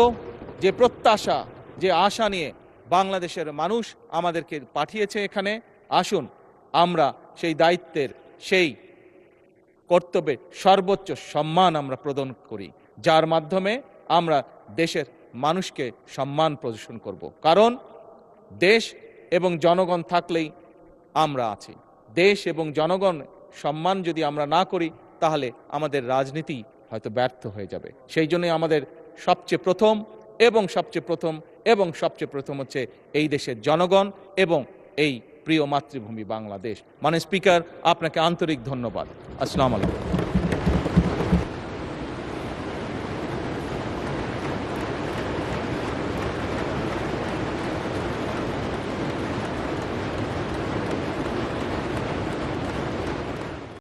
[SPEAKER 2] যে প্রত্যাশা, যে আশা নিয়ে বাংলাদেশের মানুষ আমাদেরকে পাঠিয়েছে এখানে, আসুন আমরা সেই দায়িত্বের, সেই কর্তব্যে সর্বোচ্চ সম্মান আমরা প্রদান করি, যার মাধ্যমে আমরা দেশের মানুষকে সম্মান প্রদর্শন করব। কারণ দেশ এবং জনগণ থাকলেই আমরা আছি। দেশ এবং জনগণ সম্মান যদি আমরা না করি, তাহলে আমাদের রাজনীতি হয়তো ব্যর্থ হয়ে যাবে। সেই জন্য আমাদের সবচেয়ে প্রথম হচ্ছে এই দেশের জনগণ এবং এই প্রিয় মাতৃভূমি বাংলাদেশ। মানে স্পিকার, আপনাকে আন্তরিক ধন্যবাদ। আসসালামু আলাইকুম।